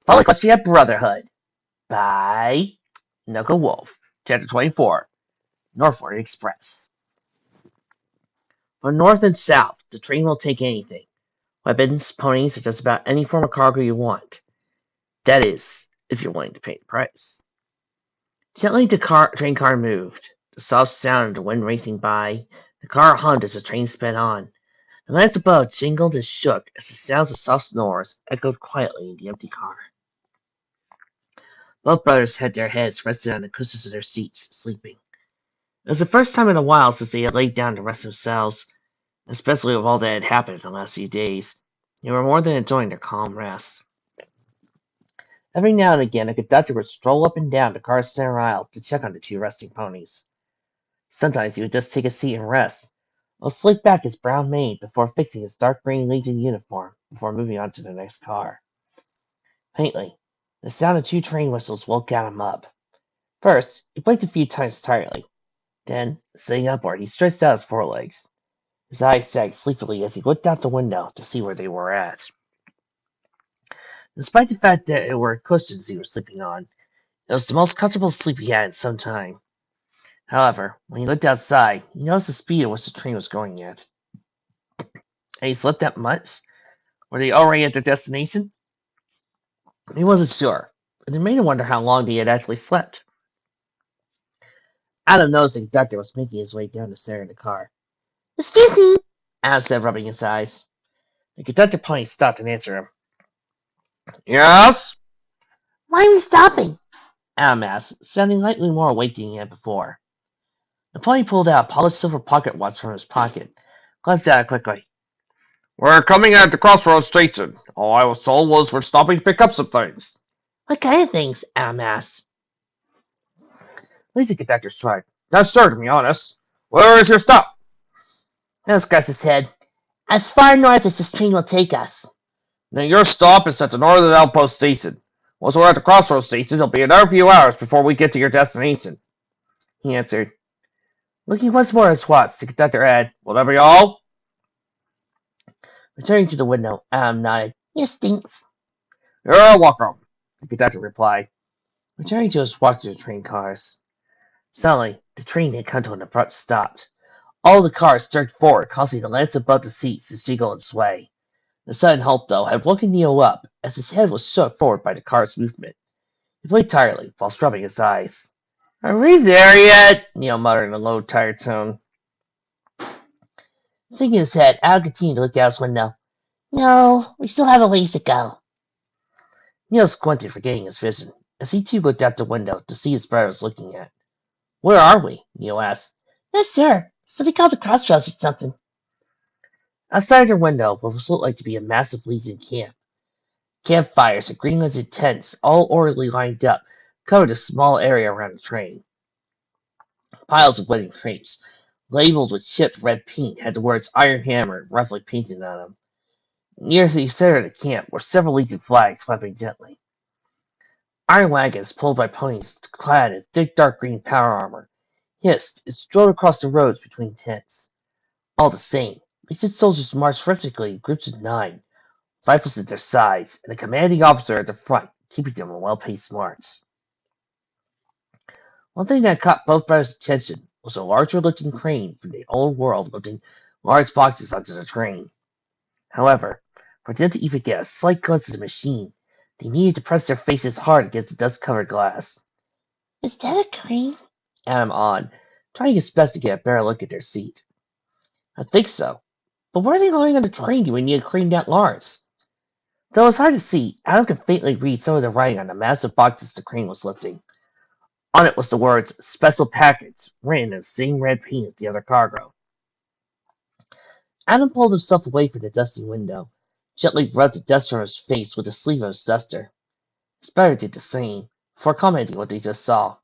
Follow Equestria Brotherhood by Knuckle Wolf. Chapter 24 Northward Express. From north and south, the train will take anything. Weapons, ponies, or just about any form of cargo you want. That is, if you're willing to pay the price. Gently the train car moved. The soft sound of the wind racing by. The car hummed as the train sped on. The lights above jingled and shook as the sounds of soft snores echoed quietly in the empty car. Both brothers had their heads rested on the cushions of their seats, sleeping. It was the first time in a while since they had laid down to rest themselves, especially with all that had happened in the last few days. They were more than enjoying their calm rest. Every now and again, a conductor would stroll up and down the car's center aisle to check on the two resting ponies. Sometimes he would just take a seat and rest, or slick back his brown mane before fixing his dark green Legion uniform before moving on to the next car. Faintly, the sound of two train whistles woke him up. First, he blinked a few times tiredly. Then, sitting upward, he stretched out his forelegs. His eyes sagged sleepily as he looked out the window to see where they were at. Despite the fact that it were cushions he was sleeping on, it was the most comfortable sleep he had in some time. However, when he looked outside, he noticed the speed at which the train was going at. Had he slept that much? Were they already at their destination? He wasn't sure, but it made him wonder how long they had actually slept. Adam noticed the conductor was making his way down the center of the car. "Excuse me," Adam said, rubbing his eyes. The conductor pony stopped and answered him. "Yes?" "Why are we stopping?" Adam asked, sounding slightly more awake than he had before. The pony pulled out a polished silver pocket watch from his pocket, glanced at it quickly. "We're coming at the crossroads station. All I was told was we're stopping to pick up some things." "What kind of things?" Adam asked. The conductor shrugged. "Not sure, to be honest. Where is your stop?" Adam scratched his head. "As far north as this train will take us." "Then your stop is at the northern outpost station. Once we're at the crossroads station, it'll be another few hours before we get to your destination," he answered. Looking once more at his watch, the conductor added, "Will that be all?" Returning to the window, Adam nodded. "Yes, thanks." "You're welcome," the conductor replied, returning to his watch of the train cars. Suddenly, the train had come to an abrupt stop. All the cars jerked forward, causing the lamps above the seats to jiggle and sway. The sudden halt, though, had woken Neil up, as his head was shook forward by the car's movement. He blinked tiredly, while rubbing his eyes. "Are we there yet?" Neil muttered in a low, tired tone. Sinking his head, Al continued to look out his window. "No, we still have a ways to go." Neil squinted, forgetting his vision, as he too looked out the window to see his brother was looking at. "Where are we?" Neil asked. "Not sure. Something called the crossroads or something." Outside their window was what looked like to be a massive Legion camp. Campfires and green-listed tents, all orderly lined up, covered a small area around the train. Piles of wedding crepes, labeled with chipped red paint, had the words Iron Hammer roughly painted on them. Near the center of the camp were several Legion flags flapping gently. Iron wagons, pulled by ponies clad in thick dark green power armor, hissed and strode across the roads between tents. All the same, Legion soldiers marched rhythmically in groups of 9, rifles at their sides, and a commanding officer at the front, keeping them a well-paced march. One thing that caught both brothers' attention was a larger-looking crane from the old world lifting large boxes onto the train. However, for them to even get a slight glimpse of the machine, they needed to press their faces hard against the dust-covered glass. "Is that a crane?" Adam awed, trying his best to get a better look at their seat. "I think so. But where are they going on the train do we need a crane that large?" Though it was hard to see, Adam could faintly read some of the writing on the massive boxes the crane was lifting. On it was the words, "Special Package," written in the same red paint as the other cargo. Adam pulled himself away from the dusty window, gently rubbed the dust from his face with the sleeve of his duster. His brother did the same, before commenting what they just saw.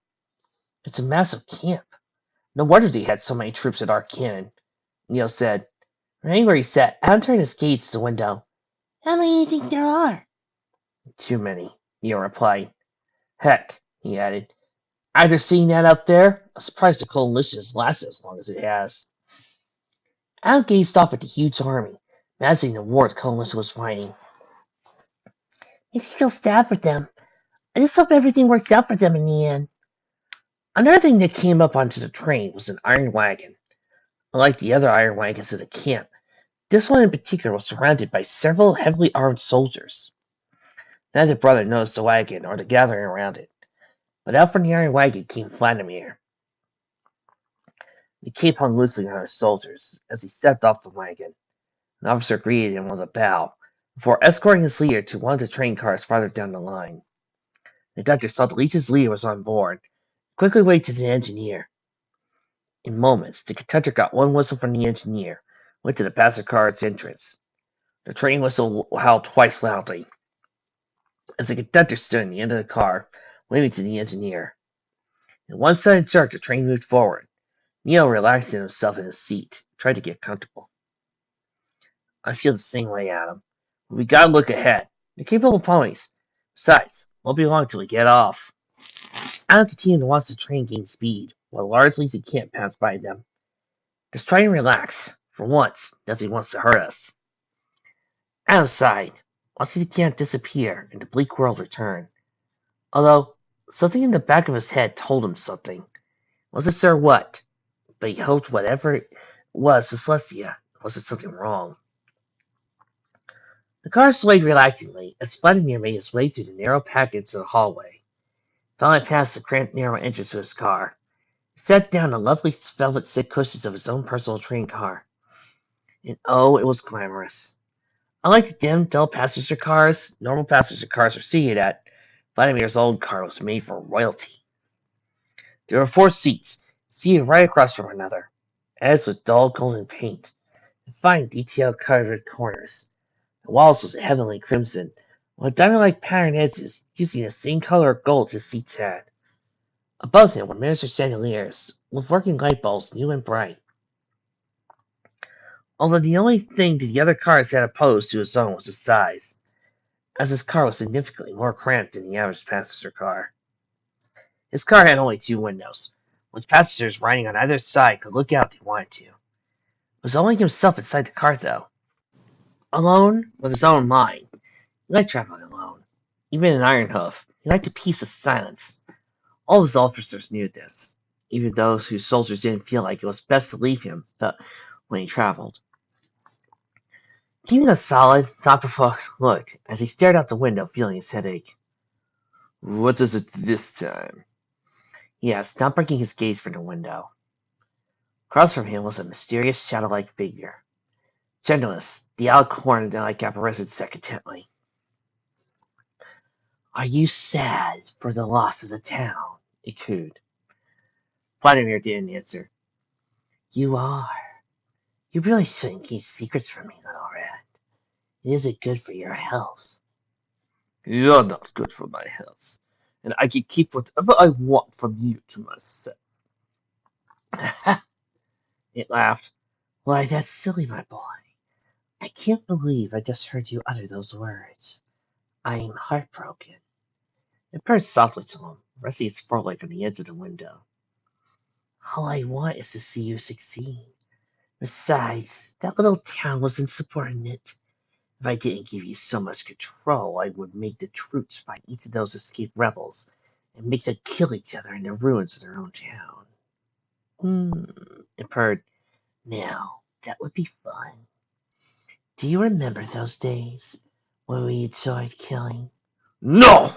"It's a massive camp. No wonder they had so many troops at our cannon," Neil said. Remaining where he sat, Adam turned his gaze to the window. "How many do you think there are?" "Too many," Neil replied. "Heck," he added, "after seeing that out there, I'm surprised the coalition has lasted as long as it has." Adam gazed off at the huge army, imagining the war the coalition was fighting. I just feel sad for them. I just hope everything works out for them in the end. Another thing that came up onto the train was an iron wagon. Unlike the other iron wagons in the camp, this one in particular was surrounded by several heavily armed soldiers. Neither brother noticed the wagon or the gathering around it, but out from the iron wagon came Vladimir. The cape hung loosely on his shoulders as he stepped off the wagon. An officer greeted him with a bow before escorting his leader to one of the train cars farther down the line. The doctor saw at least his leader was on board, quickly waved to the engineer. In moments, the conductor got one whistle from the engineer, went to the passenger car's entrance. The train whistle howled twice loudly. As the conductor stood in the end of the car, waving to the engineer. In one sudden jerk, the train moved forward. Neil relaxed himself in his seat, tried to get comfortable. I feel the same way, Adam. But we gotta look ahead. They're capable ponies. Besides, won't be long till we get off. Adam continued to watch the train gain speed, while large leads of camp passed by them. Just try and relax. For once, nothing wants to hurt us. Adam sighed, watching the camp disappear and the bleak world return. Although, something in the back of his head told him something. Wasn't sure what, but he hoped whatever it was to Celestia wasn't something wrong. The car swayed relaxingly as Vladimir made his way through the narrow passage to the hallway. Finally past the cramped narrow entrance to his car, he sat down on the lovely velvet seat cushions of his own personal train car. And oh, it was glamorous. Unlike the dim, dull passenger cars normal passenger cars are seated at, Vladimir's old car was made for royalty. There were 4 seats, seated right across from one another, edged with dull golden paint, and fine detailed covered corners. The walls was a heavenly crimson, with diamond-like patterned edges using the same color of gold his seats had. Above him were miniature chandeliers, with working light bulbs new and bright. Although the only thing the other cars had opposed to his own was his size, as his car was significantly more cramped than the average passenger car. His car had only 2 windows, which passengers riding on either side could look out if they wanted to. It was only himself inside the car, though. Alone with his own mind, he liked traveling alone. Even in Iron Hoof, he liked the peace of silence. All his officers knew this, even those whose soldiers didn't feel like it was best to leave him when he traveled. Keeping a solid, thought-provoking look as he stared out the window, feeling his headache. "What is it this time?" he asked, not breaking his gaze from the window. Across from him was a mysterious, shadow-like figure. Gentleness, the alicorn-like apparition said intently. "Are you sad for the loss of the town?" it cooed. Vladimir didn't answer. "You are. You really shouldn't keep secrets from me, little rat. It isn't good for your health." "You're not good for my health, and I can keep whatever I want from you to myself." It laughed. "Why, that's silly, my boy. I can't believe I just heard you utter those words. I'm heartbroken." It purred softly to him, resting its foreleg on the edge of the window. "All I want is to see you succeed. Besides, that little town was insubordinate. If I didn't give you so much control, I would make the troops fight each of those escaped rebels and make them kill each other in the ruins of their own town." It purred. "Now, that would be fun. Do you remember those days when we enjoyed killing?" "No!"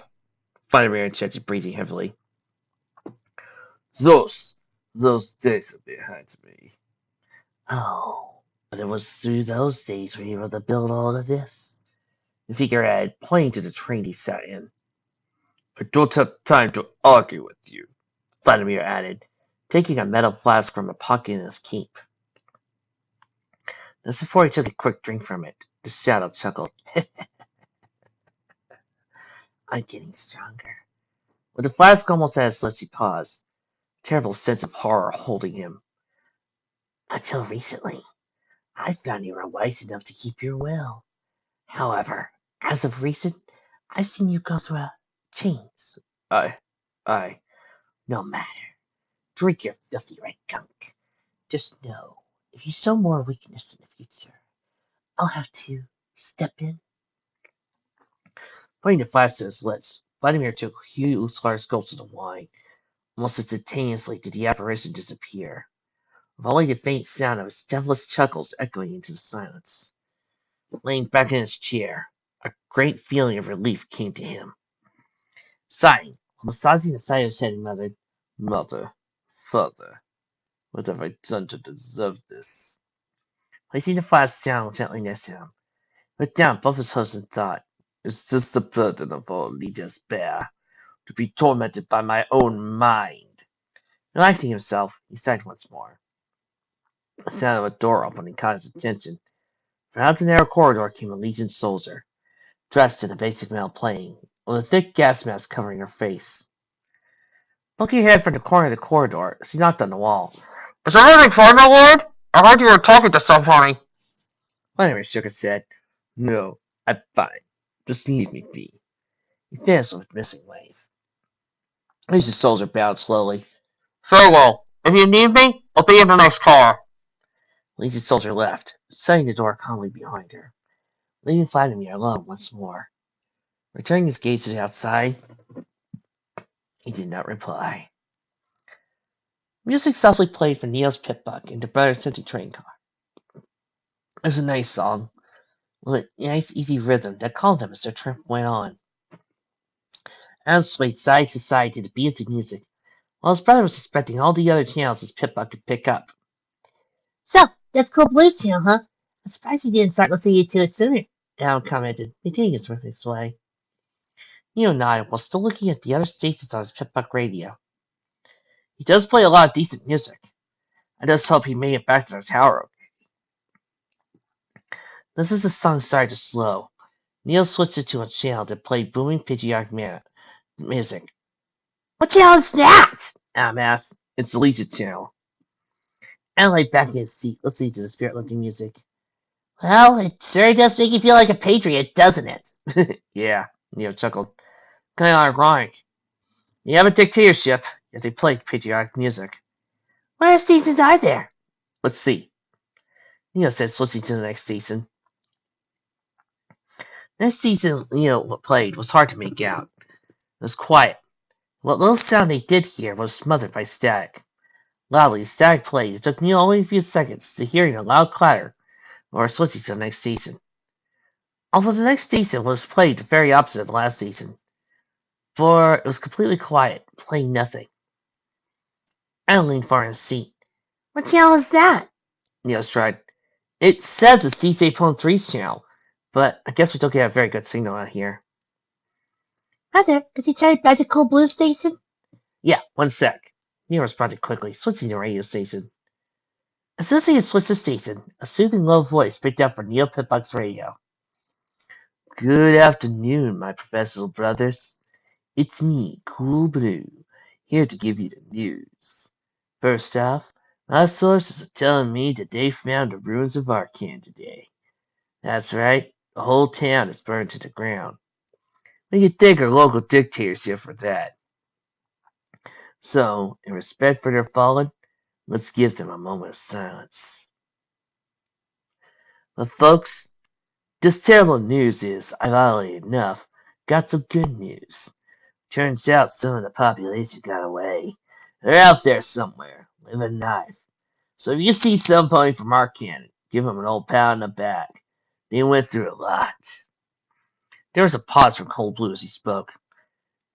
Vladimir interjected, breathing heavily. Those days are behind me." "Oh, but it was through those days we were able to build all of this," the figure added, pointing to the train he sat in. "I don't have time to argue with you," Vladimir added, taking a metal flask from a pocket in his cape. Just before he took a quick drink from it, the shadow chuckled. "I'm getting stronger." With the flask almost at his lips, he paused, a terrible sense of horror holding him. "Until recently, I found you were wise enough to keep your will. However, as of recent, I've seen you go through a change." I, "No matter. Drink your filthy red gunk. Just know, if you show more weakness in the future, I'll have to step in." Putting the flask to his lips, Vladimir took huge large gulps of the wine. Almost instantaneously did the apparition disappear, with only the faint sound of his deathless chuckles echoing into the silence. Laying back in his chair, a great feeling of relief came to him. Sighing, massaging the side of his head, he muttered, "Mother, father, what have I done to deserve this?" Placing the flask down gently next to him, he looked down both his host and thought, "Is this the burden of all leaders bear, to be tormented by my own mind?" Relaxing himself, he sighed once more. The sound of a door opening caught his attention. From out the narrow corridor came a Legion soldier, dressed in a basic male plain, with a thick gas mask covering her face. Looking ahead from the corner of the corridor, she knocked on the wall. "Is everything fine, my lord? I heard you were talking to somebody." Vladimir shook his head. "No, I'm fine. Just leave me be." He finished with missing wave. The soldier bowed slowly. "Farewell. If you need me, I'll be in the next car." The Legion soldier left, shutting the door calmly behind her, leaving Vladimir alone once more. Returning his gaze to the outside, he did not reply. Music softly played from Neil's pit-buck in the Brotherhood empty train car. It was a nice song, with a nice easy rhythm that calmed him as their trip went on. Adam swayed side to side to the beat of the music, while his brother was inspecting all the other channels his pit-buck could pick up. "So, that's Cool Blues Channel, huh? I'm surprised we didn't start listening to it sooner," Adam commented, maintaining his rhythmic sway. Neil nodded while still looking at the other stations on his pit-buck radio. "He does play a lot of decent music. I just hope he made it back to the tower." This is the song started to slow. Neil switched it to a channel that played booming patriotic music. "What channel is that?" Adam asked. "It's the Legion channel." Adam lay back in his seat, listening to the spirit-lifting music. "Well, it sure does make you feel like a patriot, doesn't it?" "Yeah," Neil chuckled. "Kind of ironic. You have a dictatorship, yet they play patriotic music." "What stations are there?" "Let's see," Neil said, switching to the next station. Next season Neil played was hard to make out. It was quiet. What little sound they did hear was smothered by static. Loudly, the static played. It took Neil only a few seconds to hearing a loud clatter or switching to the next station. Although the next station was played the very opposite of the last season, for it was completely quiet, playing nothing. Alan leaned forward in his seat. "What channel is that?" Neil tried. "It says it's CJ.3's channel, but I guess we don't get a very good signal out here." "Mother, could you turn it back to Cool Blue Station?" "Yeah, one sec." Neil responded quickly, switching to radio station. As soon as he had switched the station, a soothing low voice picked up from Neil Pitbuck's radio. "Good afternoon, my professional brothers. It's me, Cool Blue, here to give you the news. First off, my sources are telling me that they found the ruins of Arcan today. That's right, the whole town is burned to the ground. We could thank our local dictatorship for that. So, in respect for their fallen, let's give them a moment of silence." But folks, this terrible news is, ironically enough, got some good news. Turns out some of the population got away. They're out there somewhere, living life. So if you see somebody from our cannon, give them an old pat on the back. They went through a lot. There was a pause from Cold Blue as he spoke.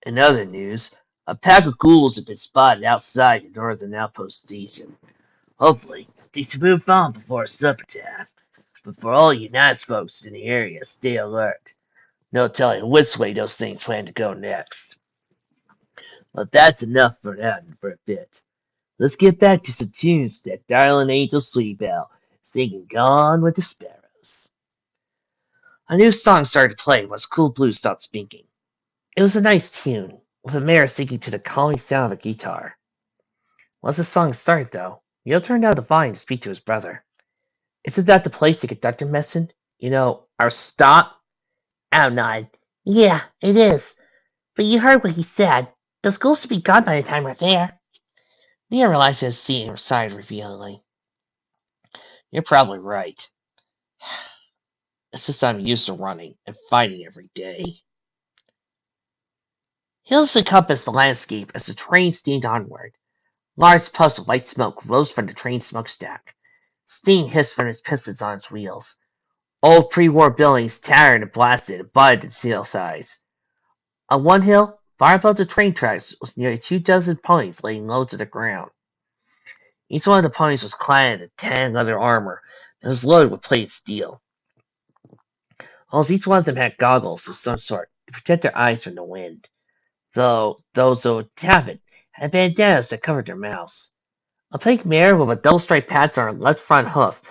In other news, a pack of ghouls have been spotted outside the northern outpost station. Hopefully, they should move on before supper time. But for all you nice folks in the area, stay alert. No telling which way those things plan to go next. But that's enough for now for a bit. Let's get back to some tunes that Darling Angel Sweet Bell singing Gone with the Sparrows. A new song started to play once Cool Blue stopped speaking. It was a nice tune, with a mare singing to the calming sound of a guitar. Once the song started, though, Neil turned down the volume to speak to his brother. "Isn't that the place the conductor mentioned? You know, our stop?" Adam nodded. "Yeah, it is. But you heard what he said. The school should be gone by the time we're there." Neil realized his seat and sighed revealingly. "You're probably right. It's just I'm used to running and fighting every day." Hills encompassed the landscape as the train steamed onward. Large puffs of white smoke rose from the train's smokestack. Steam hissed from its pistons on its wheels. Old pre-war buildings towered and blasted abutted its hill sides. On one hill, far above the train tracks, was nearly 2 dozen ponies laying low to the ground. Each one of the ponies was clad in tan leather armor and was loaded with plated steel. Almost each one of them had goggles of some sort to protect their eyes from the wind, though those who haven't had bandanas that covered their mouths. A pink mare with a double-striped patch on her left front hoof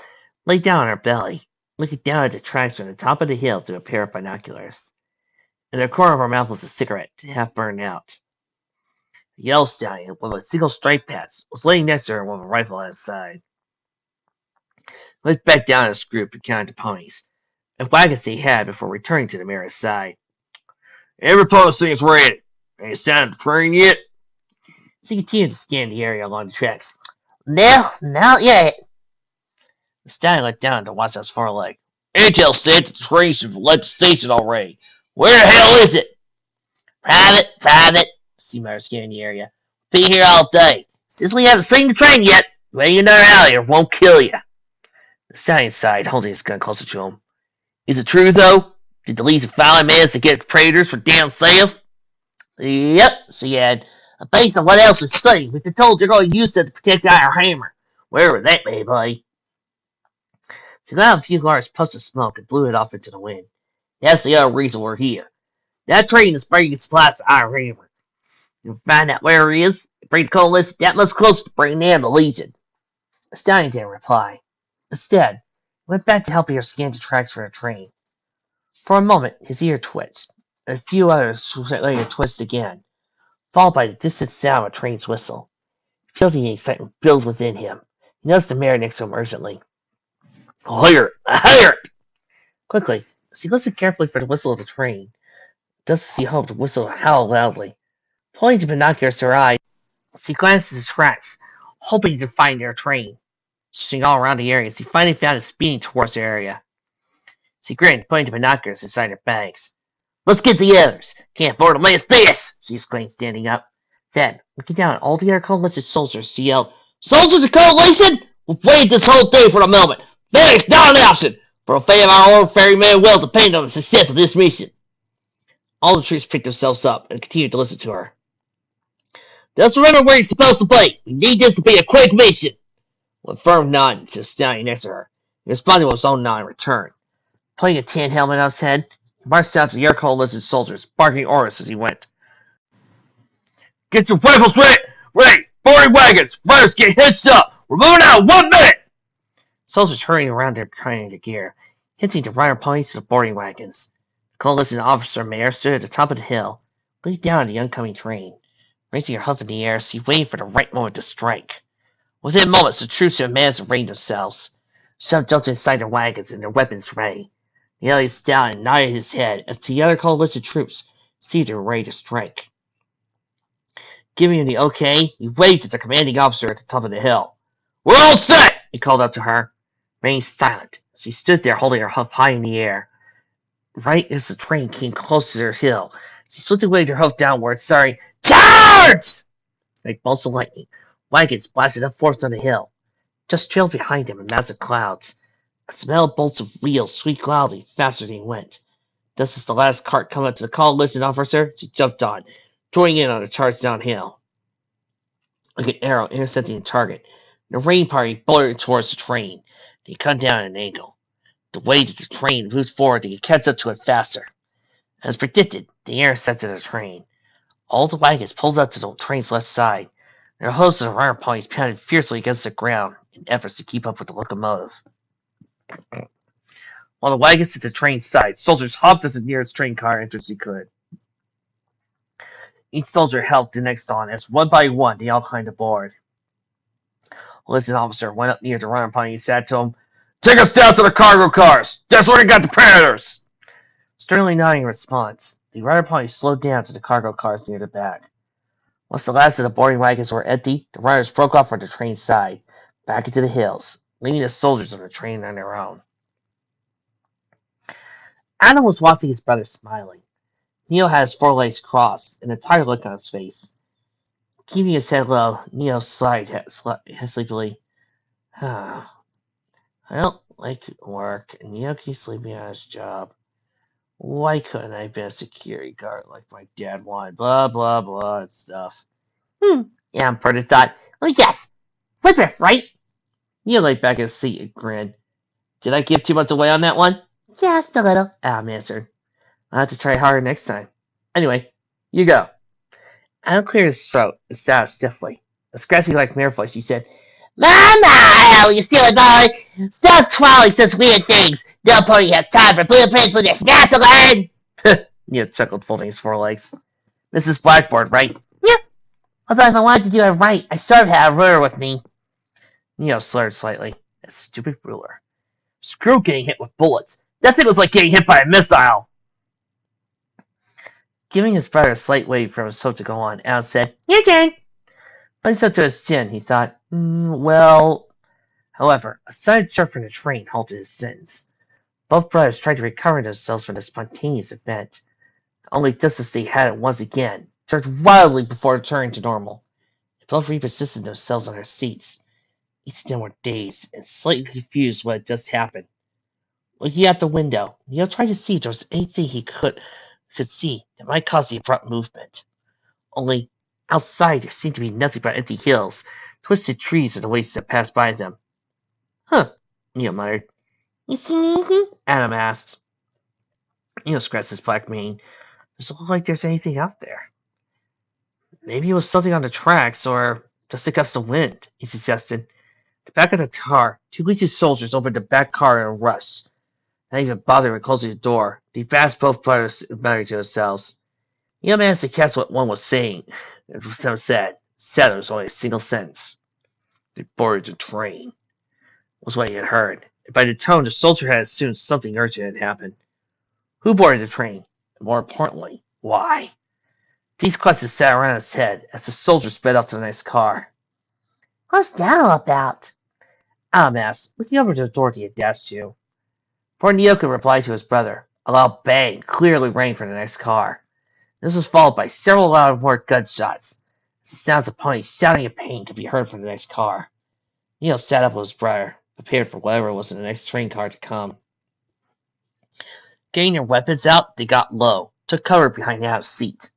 lay down on her belly, looking down at the tracks from the top of the hill through a pair of binoculars. In the corner of her mouth was a cigarette, half burned out. The yellow stallion, with a single stripe patch, was laying next to her with a rifle at his side. He looked back down at his group and counted the ponies, and wagons they had before returning to the mare's side. Every pony seems ready. Ain't sounded the train yet? So he continued to scan the area along the tracks. No, not yet. The stallion looked down to watch his far leg. Intel said that the train should have left the station already. Where the hell is it? Private. Seameyer scanned the area. Be here all day. Since we haven't seen the train yet, waiting another hour here won't kill you. The stallion sighed, holding his gun closer to him. Is it true, though? Did the Legion finally manage to get predators from down south? Yep, she had. Based on what else is seen, we've been told they're going to use them to protect our hammer, wherever that may be. She got out a few large puffs of smoke and blew it off into the wind. That's the other reason we're here. That train is bringing supplies to our hammer. You'll find out where it is, bring the coalition that much closer to bringing down the Legion. The stallion didn't reply. Instead, he went back to helping her scan the tracks for the train. For a moment, his ear twitched, and a few others later twitched again, followed by the distant sound of a train's whistle. He felt the excitement build within him. He noticed the mare next to him urgently. I hear it! Quickly, as he listened carefully for the whistle of the train, just as he hoped the whistle would howl loudly. Pulling the binoculars to her eyes, she glanced at the tracks, hoping to find their train. Searching all around the area, she finally found it speeding towards the area. She grinned, putting the binoculars inside her bags. Let's get the others! Can't afford to miss this! She exclaimed, standing up. Then, looking down at all the other coalition soldiers, she yelled, Soldiers of coalition! We've waited this whole day for the moment! There's not an option! For the fate of our own ferryman will depend on the success of this mission. All the troops picked themselves up and continued to listen to her. Just remember where you're supposed to be. We need this to be a quick mission. With a firm nod to the stallion next to her, he responded with his own nod in return. Putting a tin helmet on his head, he marched out to the air coalition soldiers, barking orders as he went. Get your rifles ready! Boarding wagons! Riders get hitched up! We're moving out in 1 minute! Soldiers hurrying around their behind their gear, hitching the rider ponies to the boarding wagons. The coalition officer mayor stood at the top of the hill, looking down at the oncoming train. Raising her hoof in the air, she waited for the right moment to strike. Within moments, the troops had managed to arrange themselves. Some jumped inside their wagons and their weapons ready. The yellow stallion nodded his head as the other coalition troops seized they were ready to strike. Giving him the okay, he waved at the commanding officer at the top of the hill. We're all set! He called up to her, remaining silent. She stood there holding her hoof high in the air. Right as the train came close to their hill, she swiftly waved her hoof downward, sorry. Charge! Like bolts of lightning, wagons blasted up forth on the hill. Just trailed behind them in massive clouds. A smell of bolts of wheels swept loudly faster than he went. Just as the last cart came up to the coalition officer, she jumped on, throwing in on a charge downhill. Like an arrow intercepting the target, the rain party bolted towards the train. They cut down at an angle. The way that the train moved forward, they could catch up to it faster. As predicted, they intercepted the train. All the wagons pulled up to the train's left side. Their hooves and rider ponies pounded fiercely against the ground in efforts to keep up with the locomotive. While the wagons at the train's side, soldiers hopped at the nearest train car entrance they could. Each soldier helped the next on as one by one they all climbed aboard. A listening officer went up near the rider pony and said to him, Take us down to the cargo cars! That's where you got the predators! Sternly nodding in response, the rider pony slowed down to the cargo cars near the back. Once the last of the boarding wagons were empty, the riders broke off from the train's side, back into the hills, leaving the soldiers on the train on their own. Adam was watching his brother smiling. Neo had his forelegs crossed and a tired look on his face. Keeping his head low, Neo sighed sleepily. I don't like work, and Neo keeps sleeping on his job. Why couldn't I be a security guard like my dad wanted? Blah, blah, blah, and stuff. Yeah, Porter thought. Let me guess. Flipper, right? Neo lay back in his seat and grinned. Did I give too much away on that one? Just a little, Adam answered. I'll have to try harder next time. Anyway, you go. Adam cleared his throat and sat up stiffly. A scratchy like mere voice, he said, Mama, hell, you silly boy! Stop twirling such weird things! No pony has time for blueprints with your snap to learn! Neo chuckled, folding his forelegs. Mrs. Blackboard, right? Yeah. Although if I wanted to do it right, I sort of had a ruler with me. Neo slurred slightly. A stupid ruler. Screw getting hit with bullets. That thing was like getting hit by a missile. Giving his brother a slight wave for himself to go on, Al said, Your turn. Putting himself to his chin, he thought, well... However, a sudden jerk from the train halted his sentence. Both brothers tried to recover themselves from the spontaneous event. Only just as they had it once again, turned wildly before returning to normal. They both repositioned themselves on their seats. Each of them were dazed and slightly confused what had just happened. Looking out the window, Neo tried to see if there was anything he could see that might cause the abrupt movement. Only, outside there seemed to be nothing but empty hills, twisted trees, and the wastes that passed by them. Huh, Neo muttered. You see anything? Adam asked. Neo scratched his black mane. Doesn't look like there's anything out there. Maybe it was something on the tracks, or just a gust of wind, he suggested. At the back of the car, two Legion soldiers opened the back car in a rush. Not even bothering closing the door, they bashed both brothers muttering to themselves. Neo managed to catch what one was saying. It was so sad. Said it was only a single sentence. They boarded the train, was what he had heard. And by the tone, the soldier had assumed something urgent had happened. Who boarded the train? And more importantly, why? These questions sat around his head as the soldier sped up to the next car. What's that all about? Adam asked, looking over to the door he had dashed to. Before Neo could reply to his brother, a loud bang clearly rang from the next car. This was followed by several loud more gunshots. The sounds of ponies shouting in pain could be heard from the next car. Neo sat up with his brother, prepared for whatever was in the next train car to come. Getting their weapons out, they got low, took cover behind Adam's seat.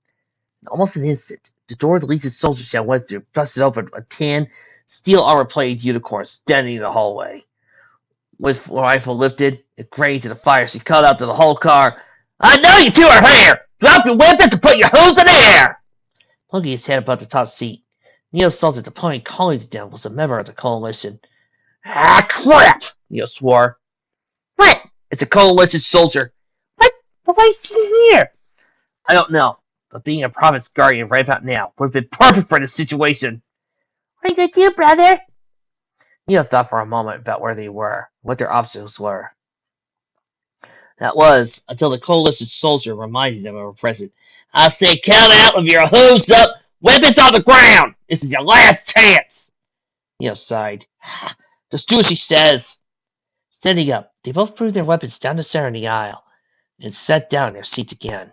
In almost an instant, the door the Legion soldiers had went through busted open a tan, steel armor-plated unicorn standing in the hallway. With rifle lifted and gray to the fire, she called out to the whole car, I know you two are here! Drop your weapons and put your hose in the air! Poking his head above the top seat, Neo saw that the pony calling to them was a member of the coalition. Ah, crap! Neo swore. What? It's a coalition soldier. What? But why is he here? I don't know, but being a province guardian right about now would have been perfect for this situation. What are you going to do, brother? Neo thought for a moment about where they were, what their obstacles were. That was, until the coalition soldier reminded them of her present. I say, count out with your hooves up, weapons on the ground! This is your last chance! Neo sighed. Just do as she says. Standing up, they both threw their weapons down the center of the aisle, and sat down in their seats again.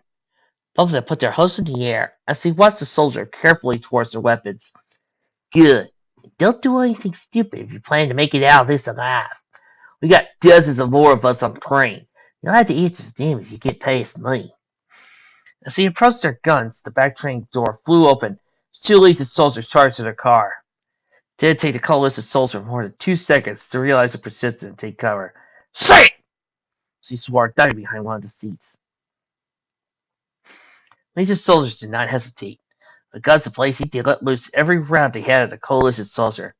Both of them put their hose in the air as they watched the soldier carefully towards their weapons. Good. Don't do anything stupid if you plan to make it out of this alive. We got dozens of more of us on the train. You'll have to eat his name if you get past me. As they approached their guns, the back train door flew open. Two Legion soldiers charged to their car. It didn't take the coalition soldier more than 2 seconds to realize the persistence and take cover. Say it! She swore, diving behind one of the seats. Legion soldiers did not hesitate. With guns blazing, they let loose every round they had at the coalition soldier.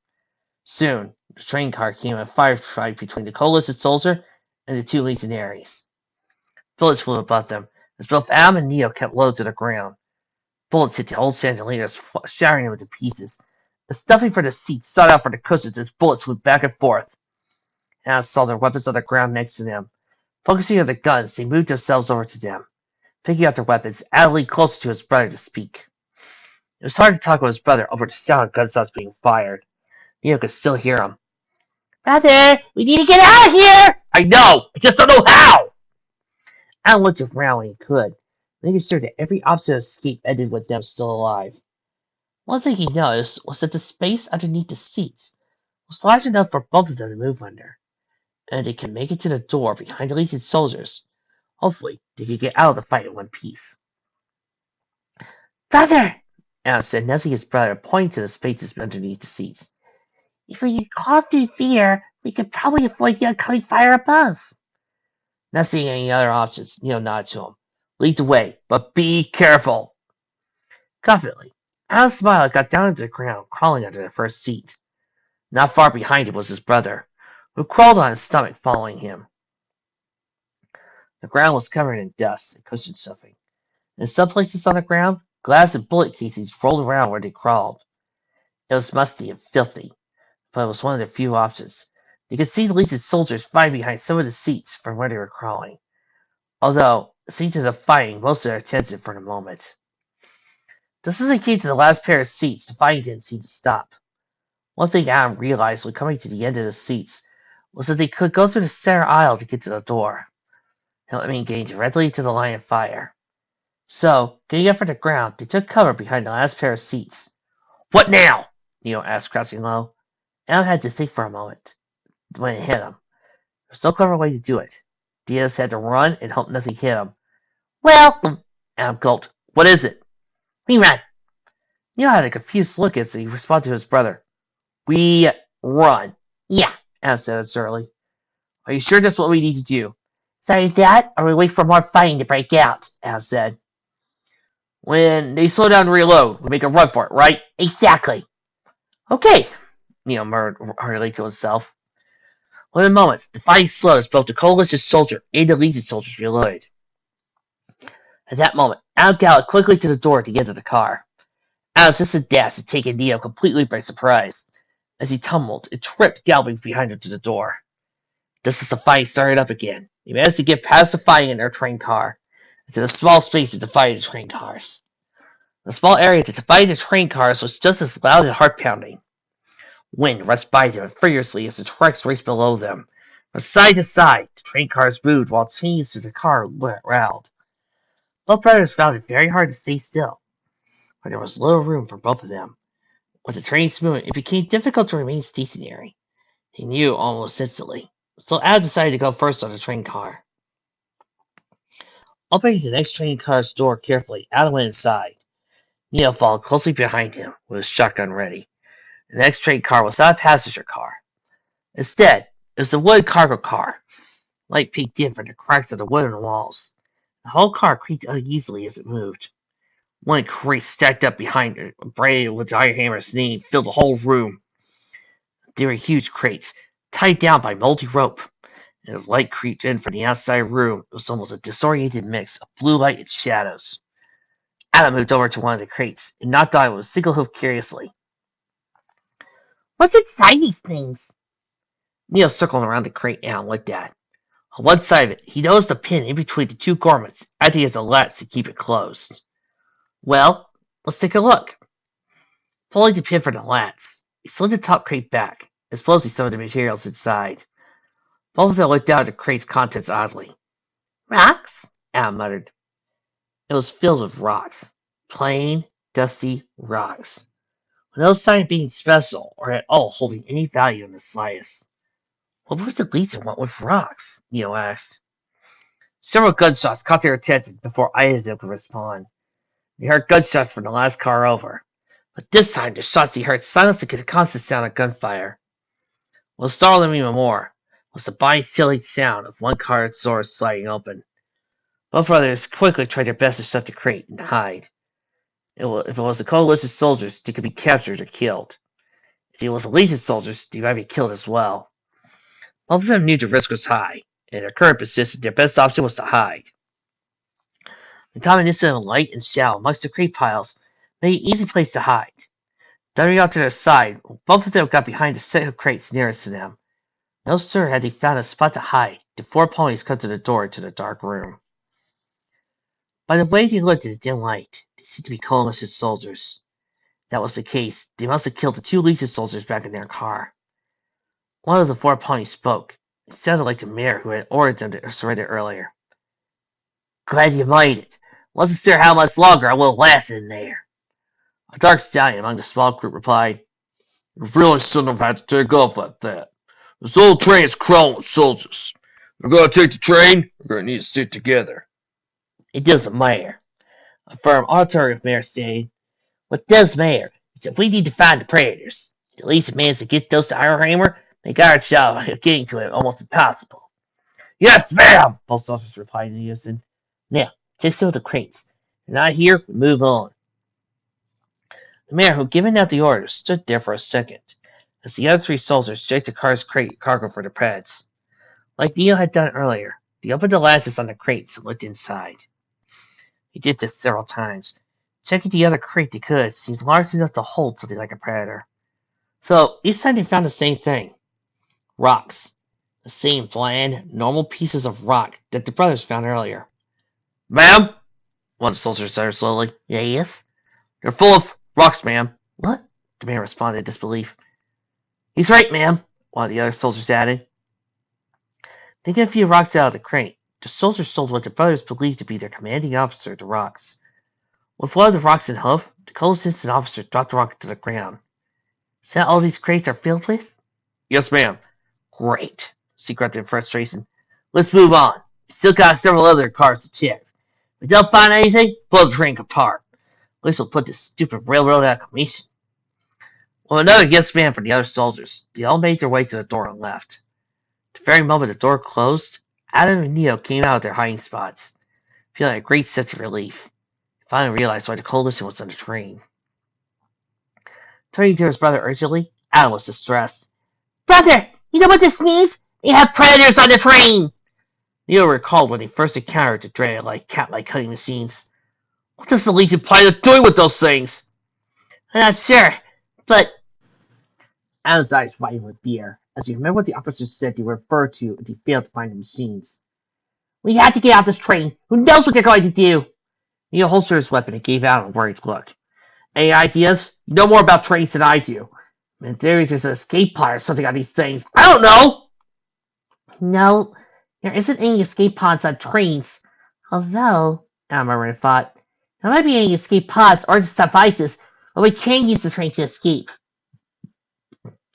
Soon, the train car came in a firefight between the coalition soldier and the two legionaries. Bullets flew above them, as both Adam and Neo kept low to the ground. Bullets hit the old chandeliers, shattering them into pieces. The stuffing for the seats sought out for the cushions as bullets flew back and forth. Adam saw their weapons on the ground next to them. Focusing on the guns, they moved themselves over to them. Picking up their weapons, Adam leaned closer to his brother to speak. It was hard to talk with his brother over the sound of gunshots being fired. Neo could still hear him. Brother, we need to get out of here! I know! I just don't know how! Adam looked around when he could. making sure that every option of escape ended with them still alive. One thing he noticed was that the space underneath the seats was large enough for both of them to move under, and they could make it to the door behind the Legion soldiers. Hopefully, they could get out of the fight in one piece. Brother! Adam said, nuzzling his brother, pointing to the spaces underneath the seats. If we could crawl through here, we could probably avoid the oncoming fire above. Not seeing any other options, Neil nodded to him. Lead the way, but be careful. Confidently, Adam smiled and got down to the ground, crawling under the first seat. Not far behind him was his brother, who crawled on his stomach following him. The ground was covered in dust and cushion stuffing. In some places on the ground, glass and bullet casings rolled around where they crawled. It was musty and filthy, but it was one of the few options. They could see the Legion soldiers fighting behind some of the seats from where they were crawling, although, seeing to the fighting most of their attention for the moment. Just as they came to the last pair of seats, the fighting didn't seem to stop. One thing Adam realized when coming to the end of the seats was that they could go through the center aisle to get to the door, helping gain directly to the line of fire. So, getting up from the ground, they took cover behind the last pair of seats. What now? Neo asked, crouching low. Adam had to think for a moment when it hit him. There's no clever way to do it. Diaz had to run and hope nothing hit him. Well, Adam gulped. What is it? We run. Neo had a confused look as he responded to his brother. We run. Yeah, Adam said uncertainly. Are you sure that's what we need to do? Sorry, that, or we wait for more fighting to break out, Adam said. When they slow down to reload, we make a run for it, right? Exactly. Okay, Neo murmured hurriedly to himself. Within moments, the fighting slowed as both the Coalition soldier and the Legion soldiers reloaded. At that moment, Adam galloped quickly to the door to get to the car. Adam's instant dash had taken Neo completely by surprise, as he tumbled and tripped galloping behind him to the door. Just as the fighting started up again, he managed to get past the fighting in their train car, into the small space that divided the train cars. The small area that divided the train cars was just as loud and heart-pounding. Wind rushed by them furiously as the tracks raced below them. From side to side, the train cars moved while chains to the car rattled. Both brothers found it very hard to stay still, for there was little room for both of them. With the trains moving, it became difficult to remain stationary. They knew almost instantly, so Adam decided to go first on the train car. Opening the next train car's door carefully, Adam went inside. Neo followed closely behind him, with his shotgun ready. The next train car was not a passenger car. Instead, it was a wood cargo car. Light peeked in from the cracks of the wooden walls. The whole car creaked uneasily as it moved. One crate stacked up behind it, braided with Ironhammer's name, filled the whole room. They were huge crates, tied down by moldy rope. And as light creeped in from the outside room, it was almost a disoriented mix of blue light and shadows. Adam moved over to one of the crates and knocked on it with a single hoof curiously. What's inside these things? Neil circled around the crate and looked at it. On one side of it, he noticed a pin in between the two garments, acting as a latch to keep it closed. Well, let's take a look. Pulling the pin from the latch, he slid the top crate back, exposing some of the materials inside. Both of them looked down at the crate's contents oddly. Rocks? Adam muttered. It was filled with rocks. Plain, dusty rocks. With no sign of being special, or at all holding any value in the slightest. What would the Legion want with rocks? Neo asked. Several gunshots caught their attention before either of them could respond. They heard gunshots from the last car over, but this time the shots they heard silenced the constant sound of gunfire. What startled them even more was the body-sealing sound of one car's door sliding open. Both brothers quickly tried their best to shut the crate and hide. If it was the Coalition soldiers, they could be captured or killed. If it was the Legion soldiers, they might be killed as well. Both of them knew the risk was high, and in their current position, their best option was to hide. The combination of light and shadow amongst the crate piles made an easy place to hide. Darting out to their side, both of them got behind the set of crates nearest to them. No sooner had they found a spot to hide did four ponies come to the door to the dark room. By the way they looked in the dim light, they seemed to be Coalition soldiers. If that was the case, they must have killed the two Legion soldiers back in their car. One of the four ponies spoke. It sounded like the mayor who had ordered them to surrender earlier. Glad you made it. Wasn't sure how much longer I will last in there. A dark stallion among the small group replied, "You really shouldn't have had to take off like that. This whole train is crawling with soldiers. We're going to take the train, we're going to need to stick together." "It doesn't matter," a firm authoritative mayor said. "What does matter is that we need to find the predators. The least it means to get those to Ironhammer, make our job of getting to it almost impossible." "Yes, ma'am," both soldiers replied in unison. "Now, take some of the crates. If not here, we move on." The mayor, who had given out the order, stood there for a second, as the other three soldiers checked the car's crate cargo for the pads. Like Neo had done earlier, he opened the latches on the crates and looked inside. He did this several times. Checking the other crate they could seemed large enough to hold something like a predator. So each time they found the same thing. Rocks. The same bland, normal pieces of rock that the brothers found earlier. "Ma'am?" one of the soldiers said slowly. "Yes?" "They're full of rocks, ma'am." "What?" the man responded in disbelief. "He's right, ma'am," one of the other soldiers added. Taking a few rocks out of the crate, the soldiers sold what the brothers believed to be their commanding officer the rocks. With one of the rocks in hoof, the cold-assistant officer dropped the rock to the ground. "Is that all these crates are filled with?" "Yes, ma'am." "Great," she grunted in frustration. "Let's move on. We still got several other cars to check. If we don't find anything, blow the train apart. At least we'll put this stupid railroad out of commission." With another yes man from the other soldiers, they all made their way to the door and left. The very moment the door closed, Adam and Neo came out of their hiding spots, feeling a great sense of relief. They finally realized why the coalition was on the train. Turning to his brother urgently, Adam was distressed. "Brother, you know what this means? They have predators on the train!" Neo recalled when he first encountered the dreaded cat-like cutting machines. "What does the Legion plan on doing with those things?" "I'm not sure, but..." Adam's eyes widened with fear, as he remembered what the officers said they were referred to if they failed to find the machines. "We have to get out this train. Who knows what they're going to do?" Neo holstered his weapon and gave out a worried look. "Any ideas? You know more about trains than I do. In theory, there's an escape pod or something on these things. I don't know!" "No, there isn't any escape pods on trains. Although," Adam thought, "there might be any escape pods or just devices, but we can use the train to escape."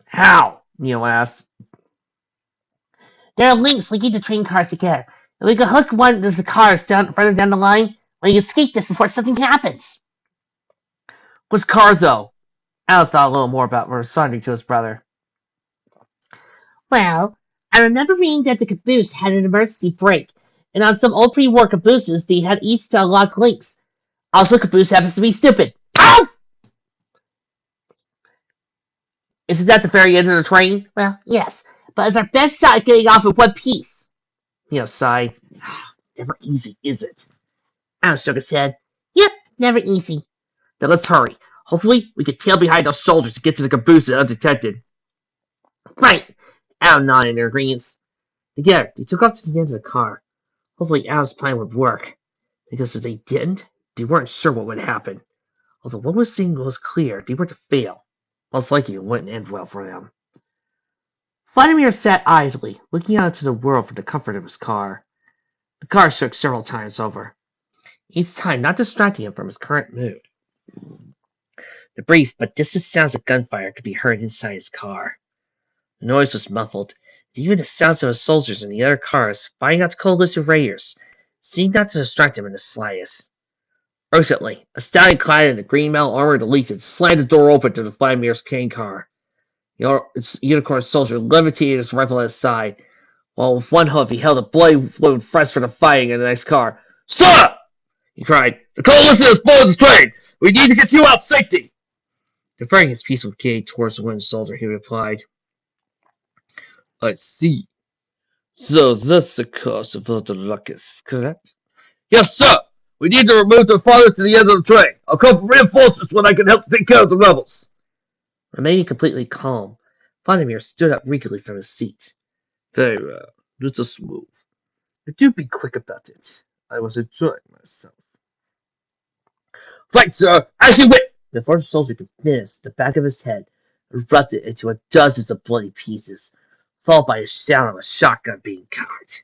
"How?" Neo asked. "There are links linking the train cars together, and we can hook one of the cars further down the line when you escape this before something happens." "Which car, though?" Adam thought a little more about responding to his brother. "Well, I remember reading that the caboose had an emergency brake, and on some old pre-war cabooses they had each to unlock links. Also, caboose happens to be stupid." "Ow!" "Isn't that the very end of the train?" "Well, yes, but it's our best shot at getting off in one piece." Neo sighed. "Never easy, is it?" Adam shook his head. "Yep, never easy." "Then let's hurry. Hopefully, we can tail behind those soldiers to get to the caboose undetected." "Right." Adam nodded in their agreement. Together, they took off to the end of the car. Hopefully, Adam's plan would work, because if they didn't, they weren't sure what would happen. Although one thing was clear, they were to fail. Most likely, it wouldn't end well for them. Vladimir sat idly, looking out into the world from the comfort of his car. The car shook several times over, each time not distracting him from his current mood. The brief but distant sounds of gunfire could be heard inside his car. The noise was muffled, and even the sounds of the soldiers in the other cars fighting out the coalition raiders seemed not to distract him in the slightest. Urgently, a stallion clad in the green metal armor of the Legion slammed the door open to the Vladimir's cane car. The unicorn soldier levitated his rifle at his side, while with one hoof he held a bloody wound fresh from the fighting in the next car. "Stop!" he cried. "The coalition is blowing the train! We need to get you out safety!" Deferring his peaceful gait towards the wounded soldier, he replied, "I see. So that's the cause of all the ruckus, correct?" "Yes, sir! We need to remove the fire to the end of the train. I'll call for reinforcements when I can help to take care of the rebels." Remaining completely calm, Vladimir stood up regally from his seat. "Very well. Let us move. But do be quick about it. I was enjoying myself." "Right, sir! As you wit!" Before the soldier could finish, the back of his head erupted into a dozens of bloody pieces, followed by a sound of a shotgun being cocked.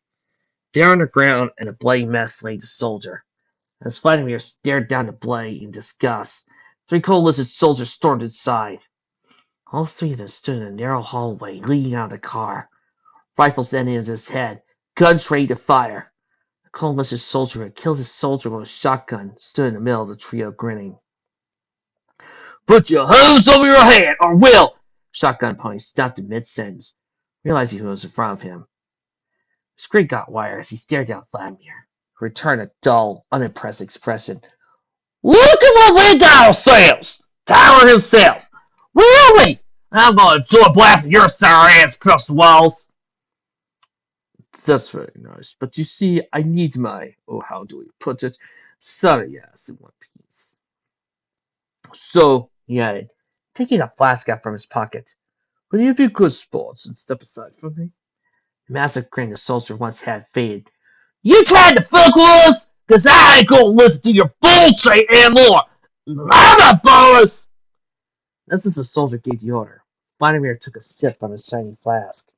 There on the ground, in a bloody mess, lay the soldier, As Vladimir stared down the blade in disgust, 3 coalition soldiers stormed inside. All 3 of them stood in a narrow hallway leading out of the car, rifles aiming at his head, guns ready to fire. The coalition soldier who had killed his soldier with a shotgun stood in the middle of the trio grinning. Put your hose over your head, or we'll... Shotgun pony stopped in mid-sentence, realizing who was in front of him. His grin got wider as he stared down Vladimir, who returned a dull, unimpressed expression. Look at what we got ourselves! Tyler himself! Really? I'm gonna enjoy blasting your sour ass across the walls! That's very nice, but you see, I need my, how do we put it, sorry ass in one piece. So, he added, taking a flask out from his pocket, will you be good sports and step aside from me? The massive grin the soldier once had faded. You tried to fuck with us? Cause I ain't gonna listen to your bullshit anymore! Mama boys! Just as the soldier gave the order, Vladimir took a sip from his shiny flask.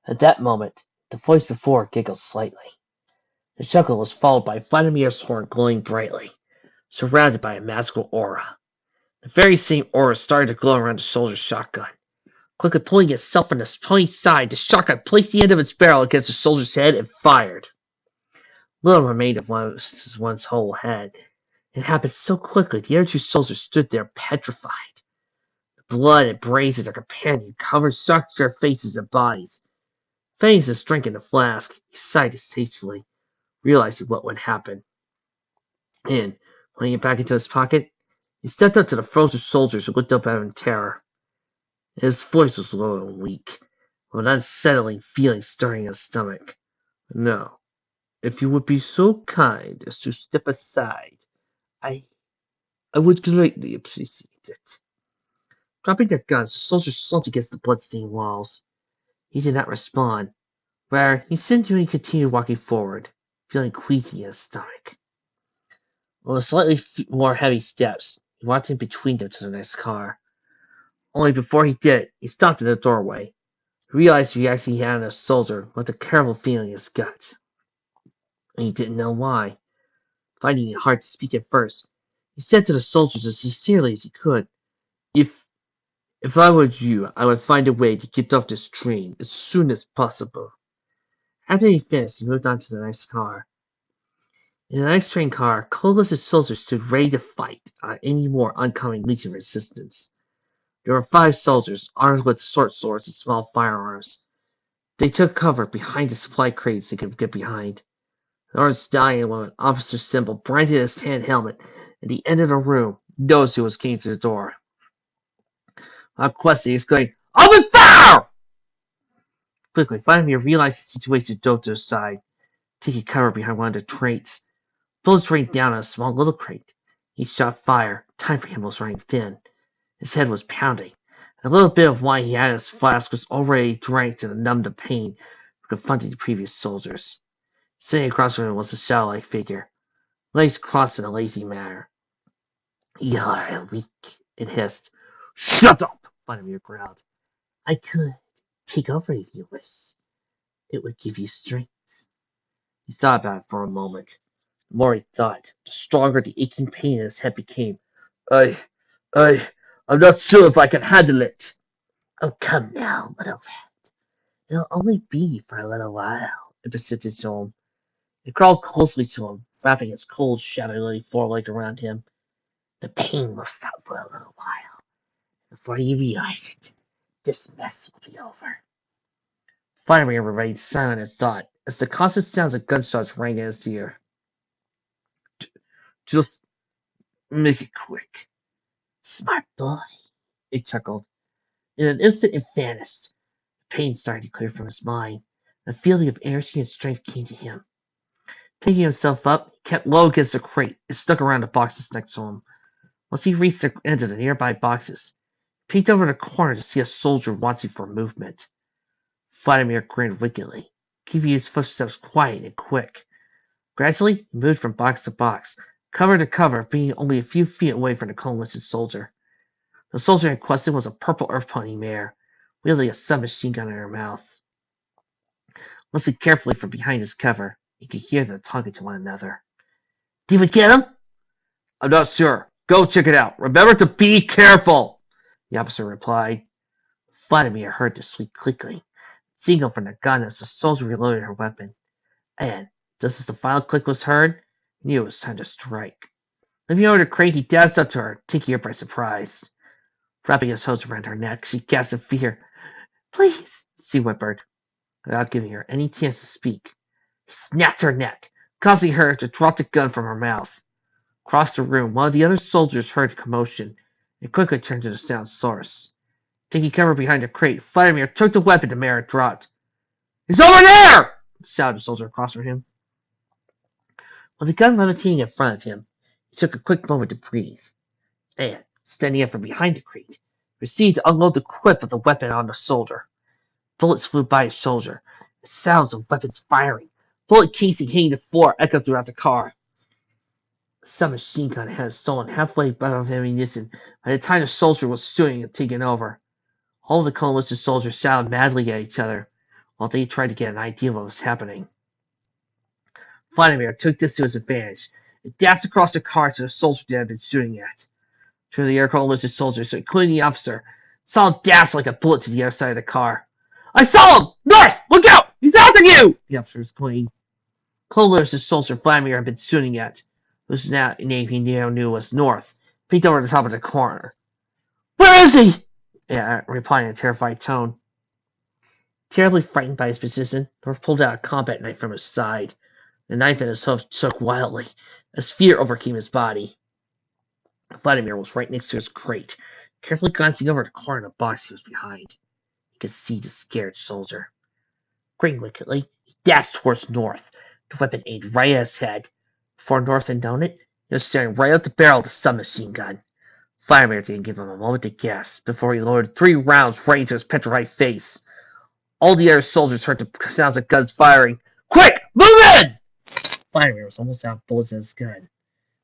At that moment, the voice before giggled slightly. The chuckle was followed by Vladimir's horn glowing brightly, surrounded by a magical aura. The very same aura started to glow around the soldier's shotgun. Quickly pulling itself from the pony's side, the shotgun placed the end of its barrel against the soldier's head and fired. Little remained of one's whole head. It happened so quickly the other 2 soldiers stood there petrified. The blood and brains of their companion covered shocked their faces and bodies. Fanning his drink in the flask, he sighed distastefully, realizing what would happen. And, putting it back into his pocket, he stepped up to the frozen soldiers who looked up at him in terror. His voice was low and weak, with an unsettling feeling stirring in his stomach. No, if you would be so kind as to step aside, I would greatly appreciate it. Dropping their guns, the soldiers slumped against the blood-stained walls. He did not respond. Rather, he simply continued walking forward, feeling queasy in his stomach. With slightly more heavy steps, he walked in between them to the next car. Only before he did, he stopped in the doorway. He realized the reaction he had on a soldier left a terrible feeling in his gut. And he didn't know why. Finding it hard to speak at first, he said to the soldiers as sincerely as he could, If I were you, I would find a way to get off this train as soon as possible. After he finished, he moved on to the next car. In the next train car, coalition soldiers stood ready to fight on any more oncoming Legion resistance. There were 5 soldiers, armed with short swords and small firearms. They took cover behind the supply crates they could get behind. An orange stallion with an officer's symbol branded his hand helmet at the end of the room knows who was came through the door. Equestria is going, Open fire! Quickly, Vladimir realized the situation and dove to his side, taking cover behind one of the crates. Bullets rained down on a small little crate. He shot fire. Time for him was running thin. His head was pounding. A little bit of wine he had in his flask was already drank to numb the pain of confronting the previous soldiers. Sitting across from him was a shadow-like figure, legs crossed in a lazy manner. You are weak, it hissed. Shut up, Vladimir growled. I could take over if you wish. It would give you strength. He thought about it for a moment. The more he thought, the stronger the aching pain in his head became. I'm not sure if I can handle it. Oh, come now, little rat. It'll only be for a little while, it persisted to him. It crawled closely to him, wrapping its cold, shadowy foreleg around him. The pain will stop for a little while. Before you realize it, this mess will be over. Vladimir remained silent in thought, as the constant sounds of gunshots rang in his ear. Just make it quick. Smart boy, he chuckled. In an instant it vanished. The pain started to clear from his mind. A feeling of energy and strength came to him. Picking himself up, he kept low against the crate and stuck around the boxes next to him. Once he reached the end of the nearby boxes, he peeked over the corner to see a soldier watching for movement. Vladimir grinned wickedly, keeping his footsteps quiet and quick. Gradually, he moved from box to box, cover to cover, being only a few feet away from the coalition soldier. The soldier in question was a purple earth pony mare, wielding a submachine gun in her mouth. Listening carefully from behind his cover, he could hear them talking to one another. Did we get him? I'm not sure. Go check it out. Remember to be careful, the officer replied. Vladimir heard the sweet clicking jingle from the gun as the soldier reloaded her weapon. And, just as the final click was heard, he knew it was time to strike. Leaping over the crate, he dashed up to her, taking her by surprise. Wrapping his hose around her neck, she gasped in fear. Please, she whimpered, without giving her any chance to speak. He snapped her neck, causing her to drop the gun from her mouth. Across the room, one of the other soldiers heard the commotion and quickly turned to the sound source. Taking cover behind a crate, Vladimir took the weapon the mayor had dropped. He's over there! Shouted a soldier across from him. With the gun levitating in front of him, he took a quick moment to breathe, and, standing up from behind the crate, proceeded to unload the clip of the weapon on the soldier. Bullets flew by his shoulder, the sounds of weapons firing, bullet casing hitting the floor echoed throughout the car. The submachine gun had stolen halfway above ammunition by the time the soldier was shooting and taking over. All the coalition soldiers shouted madly at each other, while they tried to get an idea of what was happening. Vladimir took this to his advantage and dashed across the car to the soldier they had been shooting at. Two of the air coalition soldiers, including the officer, saw him dash like a bullet to the other side of the car. I saw him! North! Look out! He's after you! The officer exclaimed. Coalition soldier Vladimir had been shooting at, whose name he now knew was North, peeked over the top of the corner. Where is he? Yeah, replied in a terrified tone. Terribly frightened by his position, North pulled out a combat knife from his side. The knife in his hoof shook wildly, as fear overcame his body. Vladimir was right next to his crate, carefully glancing over the corner of the box he was behind. He could see the scared soldier. Grinning wickedly, he dashed towards North, the weapon aimed right at his head. Before North had known it, he was staring right at the barrel of the submachine gun. Vladimir didn't give him a moment to guess before he loaded 3 rounds right into his petrified face. All the other soldiers heard the sounds of guns firing. Quick! Move in! Vladimir was almost out of bullets in his gun.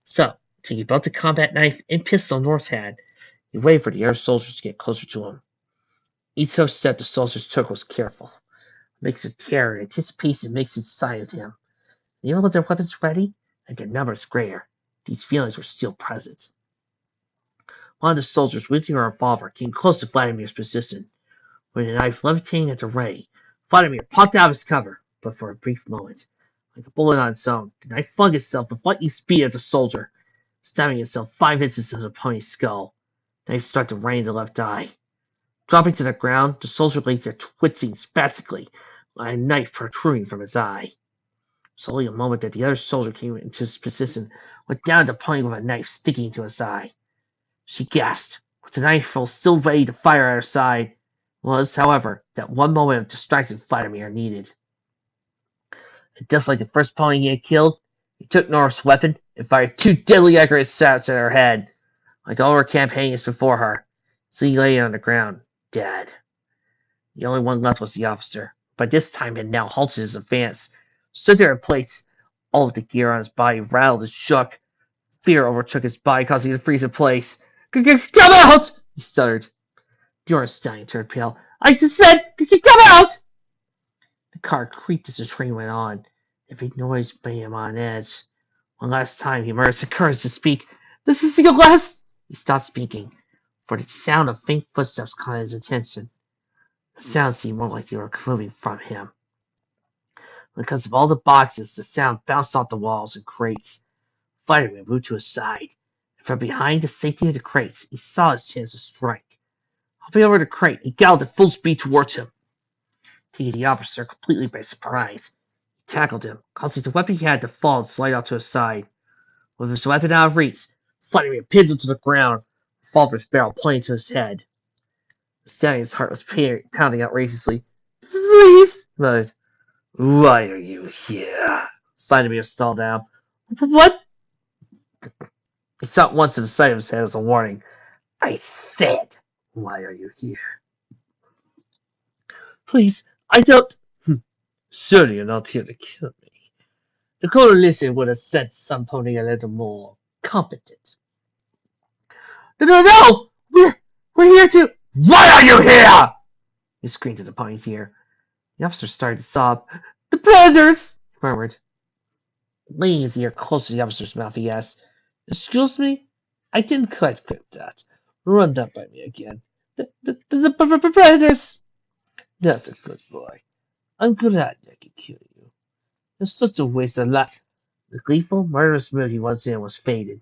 So, taking both the combat knife and pistol North had, he waited for the other soldiers to get closer to him. Each step the soldiers took was careful. A mix of terror and anticipation mixed inside of him. And even with their weapons ready and their numbers greater, these feelings were still present. One of the soldiers, wielding a revolver, came close to Vladimir's position. With the knife levitating at the ready, Vladimir popped out of his cover, but for a brief moment. Like a bullet on its own, the knife flung itself with lightning speed at the soldier, stabbing itself 5 inches into the pony's skull. The knife struck right in the left eye. Dropping to the ground, the soldier lay there twitching spastically, like a knife protruding from his eye. It was only a moment that the other soldier came into his position, went down the pony with a knife sticking into his eye. She gasped, with the knife still ready to fire at her side. It was, however, that one moment of distraction Vladimir needed. And just like the first pony he had killed, he took North's weapon and fired 2 deadly accurate shots at her head. Like all her companions before her, so he lay on the ground, dead. The only one left was the officer. By this time had now halted his advance, stood there in place. All of the gear on his body rattled and shook. Fear overtook his body, causing him to freeze in place. Come out! He stuttered. The orange stallion turned pale. I just said, come out! The car creaked as the train went on. Every noise made him on edge. One last time he mustered the courage to speak. This is the last. He stopped speaking, for the sound of faint footsteps caught his attention. The sound seemed more like they were moving from him. Because of all the boxes, the sound bounced off the walls and crates. Vladimir moved to his side, and from behind the safety of the crates, he saw his chance to strike. Hopping over the crate, he galloped at full speed towards him. Taking the officer completely by surprise, he tackled him, causing the weapon he had to fall and slide out to his side. With his weapon out of reach, Vladimir pinned him to the ground, the revolver's barrel pointing to his head. The stallion's heart was pounding outrageously. Please, he muttered. Why are you here? Vladimir stalled down. What? He saw at once to the side of his head as a warning. I said, why are you here? Please, I don't. Surely you're not here to kill me. The coalition would have sent somebody a little more competent. No! We're here to. Why are you here? He screamed to the pony's ear. The officer started to sob. The brothers! He murmured. Laying his ear close to the officer's mouth, he asked, "Excuse me? I didn't quite get that. Run that by me again. The brothers." "That's a good boy. I'm glad I could kill you. It's such a waste of life." The gleeful, murderous mood he was in was faded.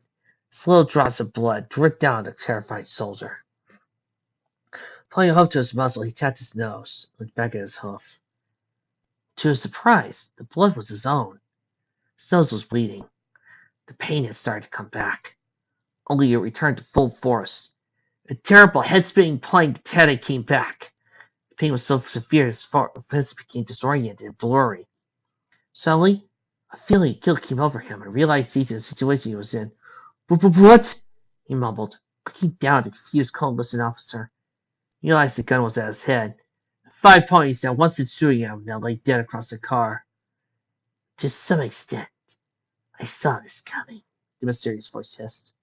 Slow drops of blood dripped down the terrified soldier. Pulling a hoof to his muzzle, he tapped his nose, looked back at his hoof. To his surprise, the blood was his own. His nose was bleeding. The pain had started to come back. Only it returned to full force. A terrible head-spinning plane headache came back. The pain was so severe his face became disoriented and blurry. Suddenly, a feeling of guilt came over him and realized the situation he was in. "What?" he mumbled, looking down at the confused, cold-listening officer. He realized the gun was at his head. 5 ponies that had once been shooting at him now lay dead across the car. "To some extent, I saw this coming," the mysterious voice hissed.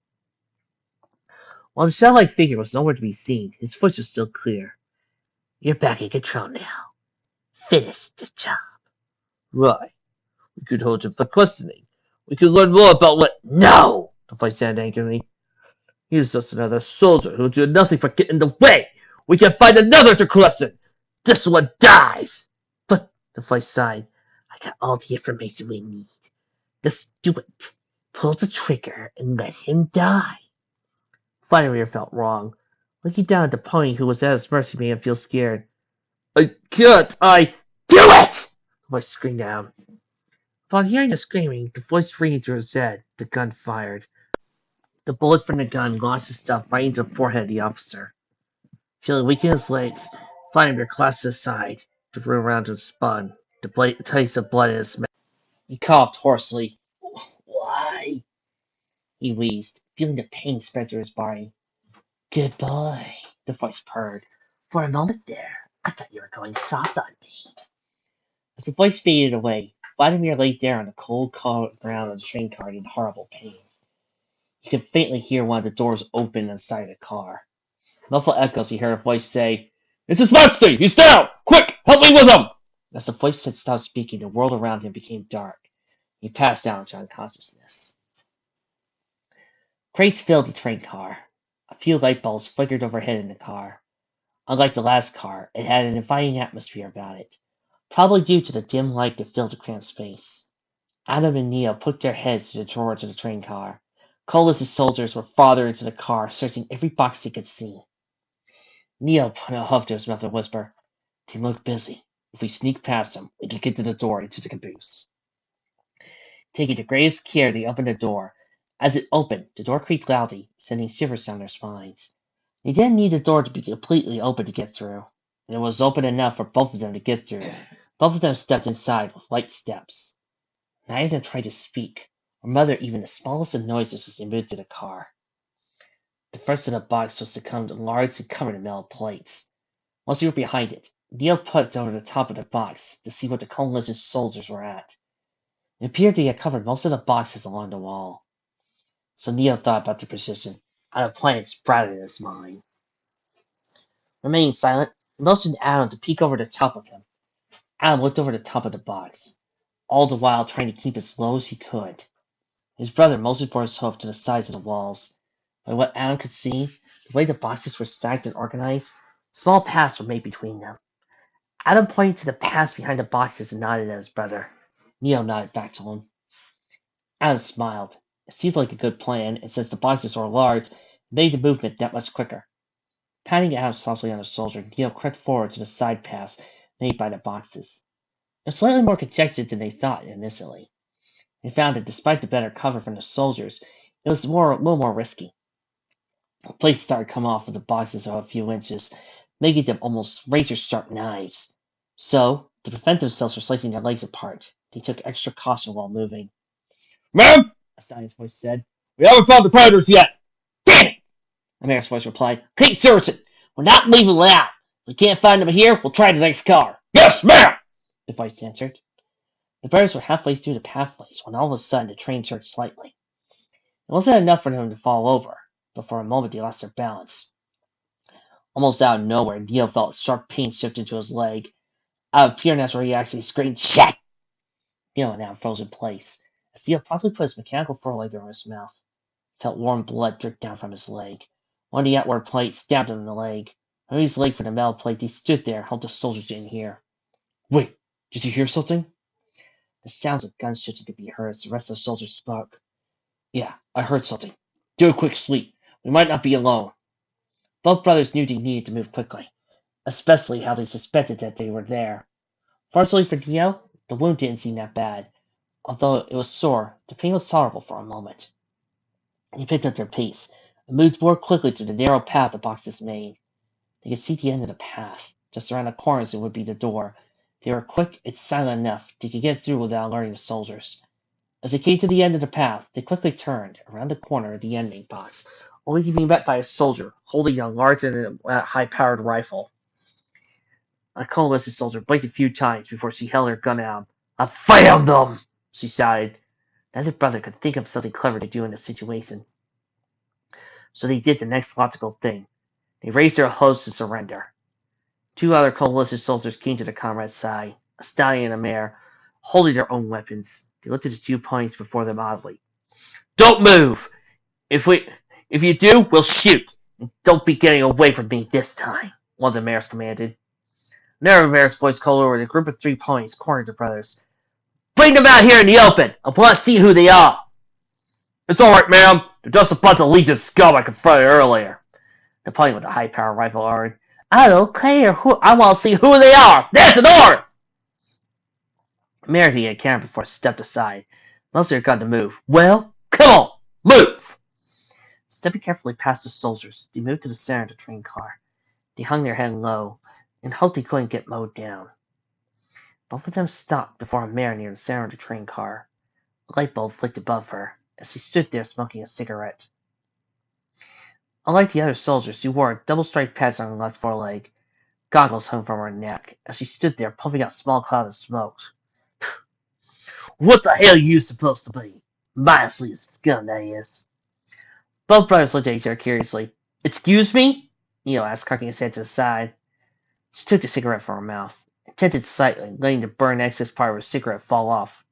While the shadow-like figure was nowhere to be seen, his voice was still clear. "You're back in control now. Finish the job." "Right. We could hold him for questioning. We could learn more about what—" "No!" the voice said angrily. "He's just another soldier who'll do nothing but get in the way. We can find another to question. This one dies." "But," the voice sighed, "I got all the information we need. Just do it. Pull the trigger and let him die." Vladimir felt wrong. Looking down at the pony who was at his mercy made him feel scared. "I can't! Do it!" the voice screamed out. Upon hearing the screaming, the voice ringing through his head, the gun fired. The bullet from the gun launched itself right into the forehead of the officer. Feeling weak in his legs, Vladimir clasped his side. The room around him spun. The taste of blood in his mouth. He coughed hoarsely. "Why?" he wheezed, feeling the pain spread through his body. "Good boy," the voice purred. "For a moment there, I thought you were going soft on me." As the voice faded away, Vladimir lay there on the cold ground of the train car in horrible pain. He could faintly hear one of the doors open inside the car. Muffled echoes, he heard a voice say, "It's his majesty! He's down! Quick! Help me with him!" As the voice had stopped speaking, the world around him became dark. He passed down into unconsciousness. Crates filled the train car. A few light bulbs flickered overhead in the car. Unlike the last car, it had an inviting atmosphere about it, probably due to the dim light that filled the cramped space. Adam and Neo put their heads to the drawers of the train car. Colas' soldiers were farther into the car, searching every box they could see. Neo put a huff to his mouth and whispered, "They look busy. If we sneak past them, we can get to the door into the caboose." Taking the greatest care, they opened the door. As it opened, the door creaked loudly, sending shivers down their spines. They didn't need the door to be completely open to get through, and it was open enough for both of them to get through. Both of them stepped inside with light steps. Neither of them tried to speak, or mutter even the smallest of noises as they moved through the car. The first of the box was to come large and covered in metal plates. Once they were behind it, Neo put over the top of the box to see what the coalition soldiers were at. It appeared they had covered most of the boxes along the wall. So Neo thought about their position, and a plan sprouted in his mind. Remaining silent, he motioned Adam to peek over the top of him. Adam looked over the top of the box, all the while trying to keep as low as he could. His brother motioned for his hoof to the sides of the walls. By what Adam could see, the way the boxes were stacked and organized, small paths were made between them. Adam pointed to the paths behind the boxes and nodded at his brother. Neo nodded back to him. Adam smiled. It seemed like a good plan, and since the boxes were large, it made the movement that much quicker. Patting Adam softly on the shoulder, Neo crept forward to the side paths made by the boxes. It was slightly more congested than they thought initially. They found that despite the better cover from the soldiers, it was a little more risky. Plates started to come off of the boxes of a few inches, making them almost razor-sharp knives. So, to prevent themselves from slicing their legs apart, they took extra caution while moving. "Ma'am," a science voice said, "we haven't found the predators yet." "Damn it!" America's voice replied. "Keep searching. We're not leaving without. If we can't find them here, we'll try the next car." "Yes, ma'am," the voice answered. The brothers were halfway through the pathways when all of a sudden the train jerked slightly. It wasn't enough for them to fall over, but for a moment they lost their balance. Almost out of nowhere, Neo felt sharp pain shift into his leg. Out of pure natural reaction, he screamed, "Shit!" Neo now froze in place. Steele possibly put his mechanical foreleg over his mouth. Felt warm blood drip down from his leg. One of the outward plates stabbed him in the leg. When his leg from the metal plate, he stood there, hoped the soldiers didn't hear. Wait, did you hear something? The sounds of gunshots could be heard as the rest of the soldiers spoke. Yeah, I heard something. Do a quick sweep. We might not be alone. Both brothers knew they needed to move quickly, especially how they suspected that they were there. Fortunately for Dio, the wound didn't seem that bad. Although it was sore, the pain was tolerable for a moment. They picked up their pace and moved more quickly through the narrow path the boxes made. They could see the end of the path. Just around the corners it would be the door. They were quick and silent enough they could get through without alerting the soldiers. As they came to the end of the path, they quickly turned around the corner of the ending box, only to be met by a soldier holding a large and high-powered rifle. A coalition soldier blinked a few times before she held her gun out. I found them! She shouted. Neither brother could think of something clever to do in this situation. So they did the next logical thing. They raised their hose to surrender. Two other coalition soldiers came to their comrade's side, a stallion and a mare, holding their own weapons. They looked at the 2 ponies before them oddly. Don't move! If you do, we'll shoot! And don't be getting away from me this time, one of the mares commanded. Another mare's voice called over the group of 3 ponies cornered the brothers. Bring them out here in the open! I want to see who they are! It's alright, ma'am. They're just a bunch of Legion scum I confronted earlier. The pony with the high-powered rifle ordered. I don't care who. I want to see who they are! That's an order! Marity had counted before stepped aside. Most had got to move. Well, come on! Move! Stepping carefully past the soldiers, they moved to the center of the train car. They hung their head low and hoped they couldn't get mowed down. Both of them stopped before a mare near the center of the train car. A light bulb flicked above her as she stood there smoking a cigarette. Unlike the other soldiers, she wore a double-striped patch on her left foreleg. Goggles hung from her neck as she stood there puffing out small clouds of smoke. What the hell are you supposed to be? Mindlessly scum, that is. Both brothers looked at each other curiously. Excuse me? Neil asked, cocking his head to the side. She took the cigarette from her mouth and tinted slightly, letting the burned excess part of her cigarette fall off.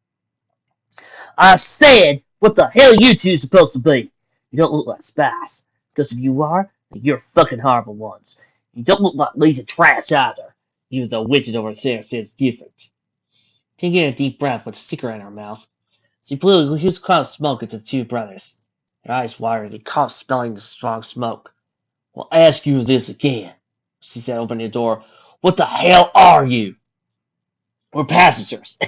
I said, what the hell are you two supposed to be? You don't look like spies. Because if you are, then you're fucking horrible ones. You don't look like lazy trash either. Even though Wizard over there says different. Taking a deep breath with a cigarette in her mouth, she blew a huge cloud of smoke at the 2 brothers. Their eyes watered, they coughed, smelling the strong smoke. Well, ask you this again, she said, opening the door. What the hell are you? We're passengers.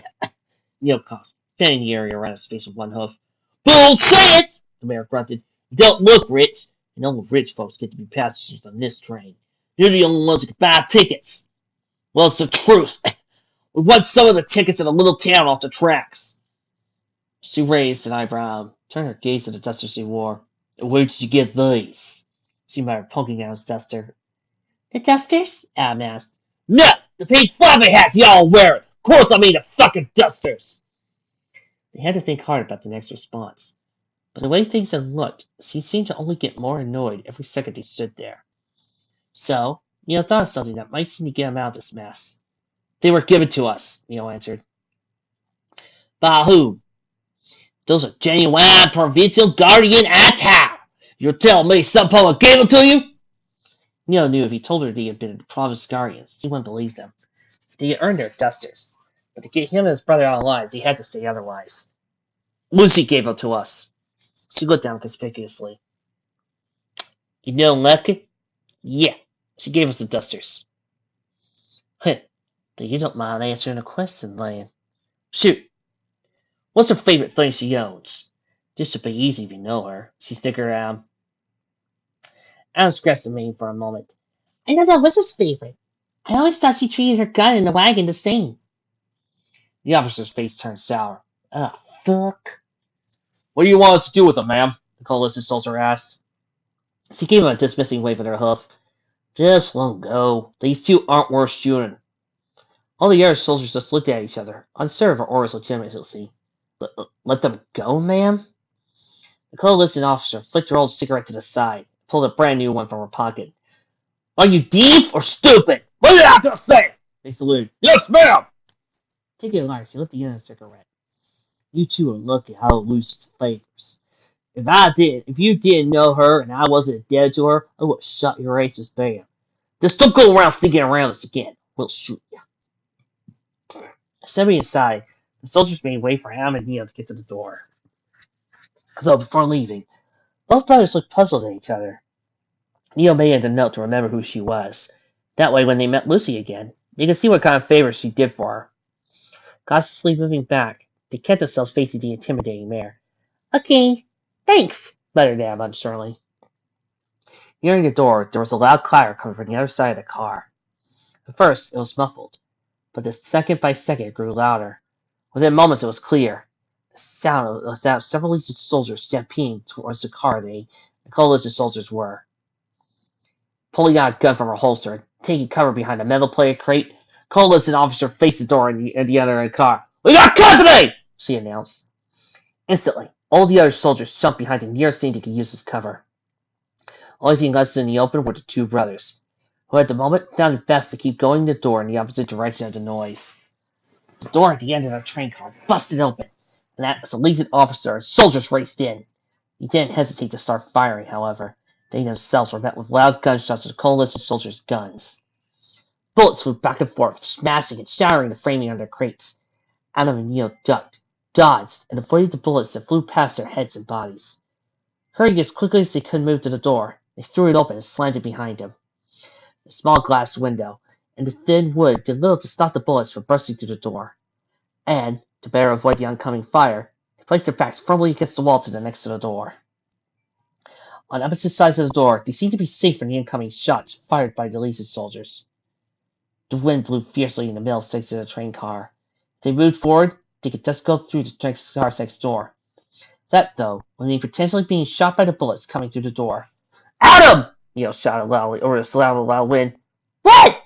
Neil coughed, fanning the area around his face with one hoof. Bullshit! The mayor grunted. You don't look rich, and only rich folks get to be passengers on this train. You're the only ones who can buy tickets. Well, it's the truth. We won some of the tickets in a little town off the tracks. She raised an eyebrow, turned her gaze to the duster she wore. Where did you get these? She muttered, poking out his duster. The dusters? Adam asked. No! The pink floppy hats y'all wearing! Of course I mean the fucking dusters! They had to think hard about the next response. But the way things had looked, she seemed to only get more annoyed every second they stood there. So, Neil thought of something that might seem to get him out of this mess. They were given to us, Neil answered. By who? Those are genuine provincial guardian attire. You're telling me some poet gave them to you? Neil knew if he told her they had been province guardians, she wouldn't believe them. They had earned their dusters, but to get him and his brother out alive, they had to say otherwise. Lucy gave them to us. She looked down conspicuously. You know Lucky? Yeah, she gave us the dusters. Huh, then you don't mind answering a question, then. Shoot. What's her favorite thing she owns? This should be easy if you know her. She snickered around. Adam scratched the mane for a moment. I know that was his favorite. I always thought she treated her gun in the wagon the same. The officer's face turned sour. Ah, fuck. What do you want us to do with them, ma'am? The coalition soldier asked. She gave him a dismissing wave with her hoof. Just let them go. These 2 aren't worth shooting. All the other soldiers just looked at each other, uncertain of her orders' legitimacy. Let them go, ma'am? The coalition officer flicked her old cigarette to the side, pulled a brand new one from her pocket. Are you deaf or stupid? What did I just say? They saluted. Yes, ma'am! Taking a lighter, she lit the end of the cigarette. You two are lucky how Lucy's favors. If you didn't know her and I wasn't dead to her, I would have shot your asses there. Just don't go around sneaking around us again. We'll shoot you. Stepping aside, the soldiers made way for Ham and Neil to get to the door. Though before leaving, both brothers looked puzzled at each other. Neil made a note to remember who she was. That way, when they met Lucy again, they could see what kind of favors she did for her. Cautiously moving back, they kept themselves facing the intimidating mare. Okay, thanks, muttered Am uncertainly. Nearing the door, there was a loud clatter coming from the other side of the car. At first, it was muffled, but second by second it grew louder. Within moments, it was clear. The sound was that of several Legion soldiers stampeding towards the car the coalition soldiers were. Pulling out a gun from her holster and taking cover behind a metal plate crate, coalition officer faced the door in the other car. "We got company!" she announced. Instantly, all the other soldiers jumped behind the nearest thing they could use as cover. Only thing left in the open were the two brothers, who at the moment found it best to keep going the door in the opposite direction of the noise. The door at the end of the train car busted open, and as the Legion officer and soldiers raced in. He didn't hesitate to start firing, however. They themselves were met with loud gunshots of the coalition soldiers' guns. Bullets flew back and forth, smashing and shattering the framing on their crates. Adam and Neil ducked, dodged, and avoided the bullets that flew past their heads and bodies. Hurrying as quickly as they could move to the door, they threw it open and slammed it behind them. The small glass window and the thin wood did little to stop the bullets from bursting through the door. And, to better avoid the oncoming fire, they placed their backs firmly against the wall to the next to the door. On opposite sides of the door, they seemed to be safe from the incoming shots fired by the Legion soldiers. The wind blew fiercely in the middle section of the train car. If they moved forward, they could just go through the train car's next door. That, though, would mean potentially being shot by the bullets coming through the door. "Adam!" Neil shouted loudly over the loud wind. "What?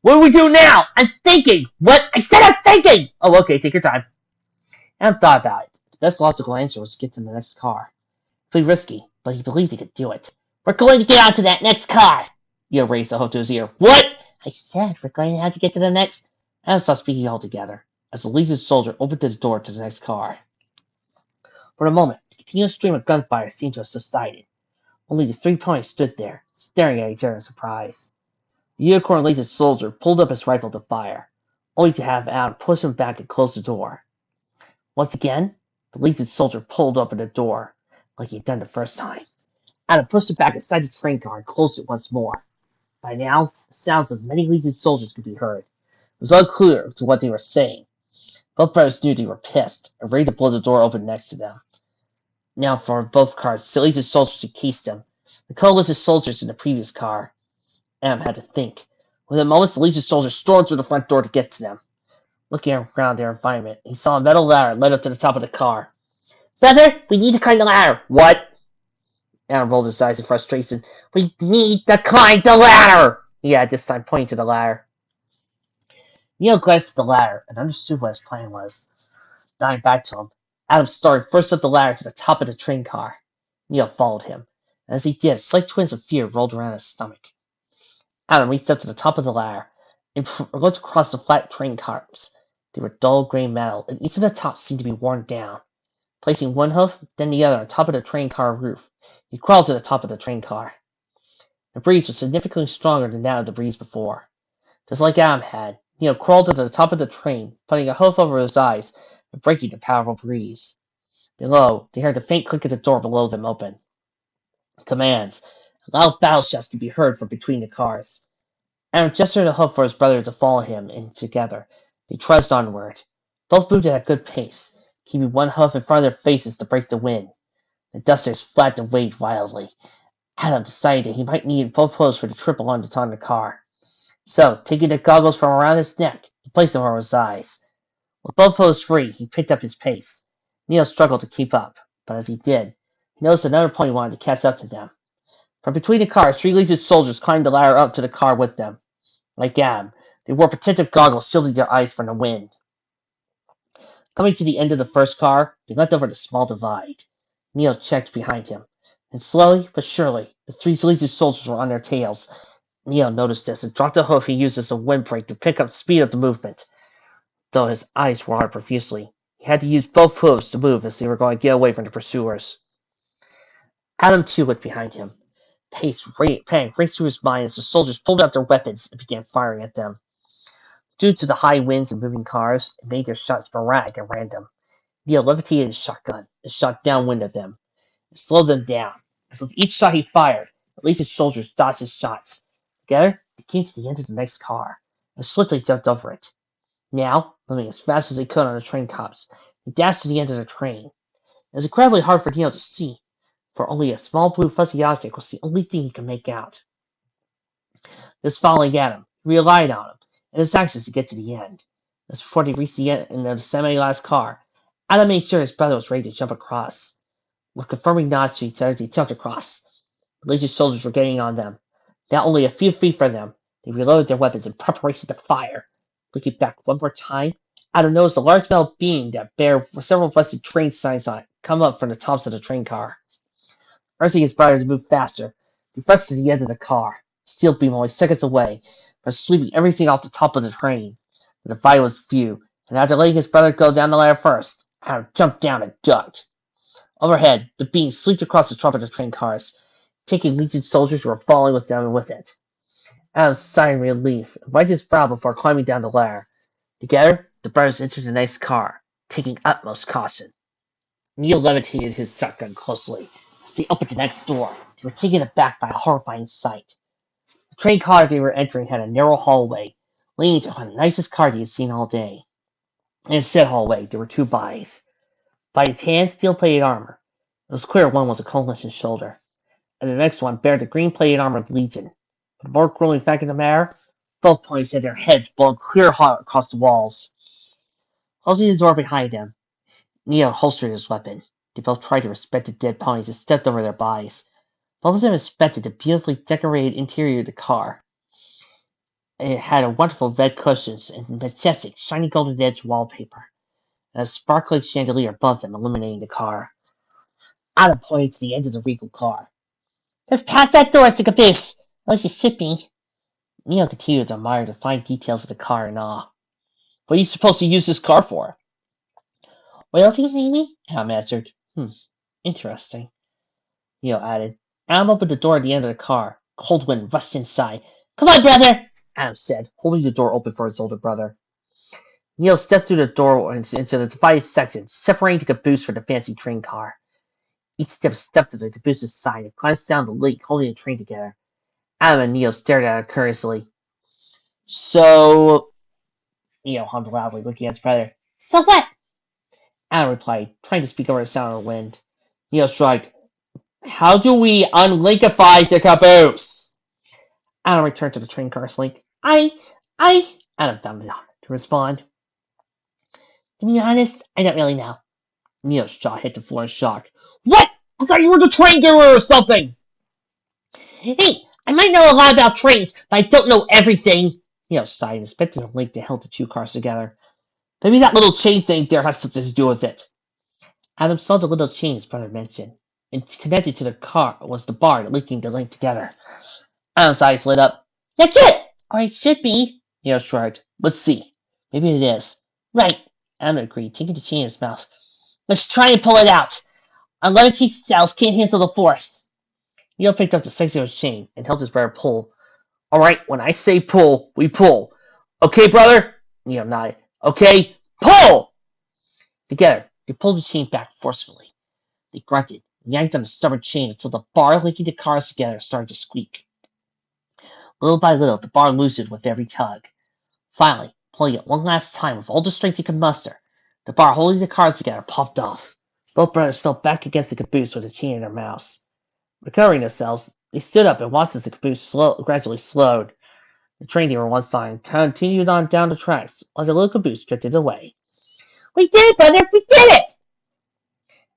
What do we do now? I'm thinking! What? I said I'm thinking!" "Oh, okay, take your time." Adam thought about it. The best logical answer was to get to the next car. It'd be risky, but he believed he could do it. "We're going to get onto that next car!" Neil raised the hook to his ear. "What?" "I said we're going to have to get to the next—" Adam stopped speaking altogether, as the Legion soldier opened the door to the next car. For a moment, the continuous stream of gunfire seemed to have subsided. Only the three ponies stood there, staring at each other in surprise. The Unicorn Legion soldier pulled up his rifle to fire, only to have Adam push him back and close the door. Once again, the Legion soldier pulled open the door, like he had done the first time. Adam pushed it back inside the train car and closed it once more. By now, the sounds of many Legion soldiers could be heard. It was unclear to what they were saying. Both brothers knew they were pissed, and ready to blow the door open next to them. Now for both cars, the Legion soldiers encased them. The coalition soldiers in the previous car. Adam had to think. Within moments, the Legion soldiers stormed through the front door to get to them. Looking around their environment, he saw a metal ladder led up to the top of the car. "Brother, we need to climb the ladder." "What?" Adam rolled his eyes in frustration. "We need to climb the ladder!" he had this time, pointing to the ladder. Neil glanced at the ladder and understood what his plan was. Dying back to him, Adam started first up the ladder to the top of the train car. Neil followed him, and as he did, slight twinges of fear rolled around his stomach. Adam reached up to the top of the ladder and looked across the flat train cars. They were dull gray metal, and each of the tops seemed to be worn down. Placing one hoof, then the other on top of the train car roof, he crawled to the top of the train car. The breeze was significantly stronger than that of the breeze before. Just like Adam had, Neil crawled to the top of the train, putting a hoof over his eyes and breaking the powerful breeze. Below, they heard the faint click of the door below them open. Commands. Loud battle shouts could be heard from between the cars. Adam gestured a hoof for his brother to follow him, and together, they trudged onward. Both moved at a good pace, keeping one hoof in front of their faces to break the wind. The dusters flapped and waved wildly. Adam decided that he might need both hooves for the trip along the tongue of the car. So, taking the goggles from around his neck, he placed them over his eyes. With both hooves free, he picked up his pace. Neil struggled to keep up, but as he did, he noticed another pony wanted to catch up to them. From between the cars, 3 Legion soldiers climbed the ladder up to the car with them. Like Adam, they wore protective goggles shielding their eyes from the wind. Coming to the end of the first car, they leapt over the small divide. Neil checked behind him, and slowly but surely, the 3 Legion soldiers were on their tails. Neil noticed this and dropped a hoof he used as a windbreak to pick up the speed of the movement. Though his eyes watered profusely, he He had to use both hooves to move as they were going to get away from the pursuers. Adam, too, looked behind him. Panic raced through his mind as the soldiers pulled out their weapons and began firing at them. Due to the high winds and moving cars, it made their shots sporadic and random. Neil levitated his shotgun and shot downwind of them. It slowed them down, as with each shot he fired, at least his soldiers dodged his shots. Together, they came to the end of the next car and swiftly jumped over it. Now, moving as fast as they could on the train cops, they dashed to the end of the train. It was incredibly hard for Neil to see, for only a small blue fuzzy object was the only thing he could make out. This following at him, he relied on him and his axes to get to the end. Just before they reached the end in the semi-last car, Adam made sure his brother was ready to jump across. With confirming nods to each other, they jumped across. The lazy soldiers were getting on them. Now only a few feet from them, they reloaded their weapons in preparation to fire. Looking back one more time, Adam noticed a large metal beam that bare several rusted train signs on it come up from the tops of the train car. Urging his brother to move faster, he rushed to the end of the car, steel beam only seconds away, from sweeping everything off the top of the train. But the fight was few, and after letting his brother go down the ladder first, Adam jumped down and ducked. Overhead, the beam slipped across the top of the train cars, taking Legion's soldiers who were falling with them and with it. Adam sighed in relief and wiped his brow before climbing down the ladder. Together, the brothers entered the next car, taking utmost caution. Neil levitated his shotgun closely. As they opened the next door, they were taken aback by a horrifying sight. The train car they were entering had a narrow hallway, leading to one of the nicest cars he had seen all day. In said hallway, there were two bodies. By his hand, steel-plated armor. It was clear one was a coalition soldier, and the next one bared the green-plated armor of Legion. But the more grueling fact of the matter, both parties had their heads blown clear hot across the walls. Closing the door behind them, Neil holstered his weapon. They both tried to respect the dead ponies that stepped over their bodies. Both of them inspected the beautifully decorated interior of the car. It had a wonderful red cushions and majestic, shiny golden edged wallpaper, and a sparkling chandelier above them illuminating the car. Adam pointed to the end of the regal car. Just past that door, it's a caboose. At least it should be. Neil continued to admire the fine details of the car in awe. What are you supposed to use this car for? Royalty, maybe? Adam answered. Interesting. Neil added. Adam opened the door at the end of the car. Cold wind rushed inside. Come on, brother, Adam said, holding the door open for his older brother. Neil stepped through the door into the divided section, separating the caboose from the fancy train car. Each stepped to the caboose's side and glanced down the link holding the train together. Adam and Neil stared at it curiously. So, Neil hummed loudly, looking at his brother. So what? Adam replied, trying to speak over the sound of the wind. Neil shrugged. How do we unlinkify the caboose? Adam returned to the train car's link. Adam found it hard to respond. To be honest, I don't really know. Neil's jaw hit the floor in shock. What? I thought you were the train guru or something! Hey, I might know a lot about trains, but I don't know everything. Neil sighed and inspected the link that held the two cars together. Maybe that little chain thing there has something to do with it. Adam saw the little chain his brother mentioned, and connected to the car was the bar that linking the link together. Adam's eyes lit up. That's it! Or it should be. Neil shrugged. Let's see. Maybe it is. Right, Adam agreed, taking the chain in his mouth. Let's try and pull it out. Our levitating cells can't handle the force. Neil picked up the six-inch chain and helped his brother pull. All right, when I say pull, we pull. Okay, brother? Neil nodded. Okay, pull! Together, they pulled the chain back forcefully. They grunted, yanked on the stubborn chain until the bar linking the cars together started to squeak. Little by little, the bar loosened with every tug. Finally, pulling it one last time with all the strength he could muster, the bar holding the cars together popped off. Both brothers fell back against the caboose with the chain in their mouths. Recovering themselves, they stood up and watched as the caboose gradually slowed. The train they were once on continued on down the tracks, while the little caboose drifted away. We did it, brother! We did it!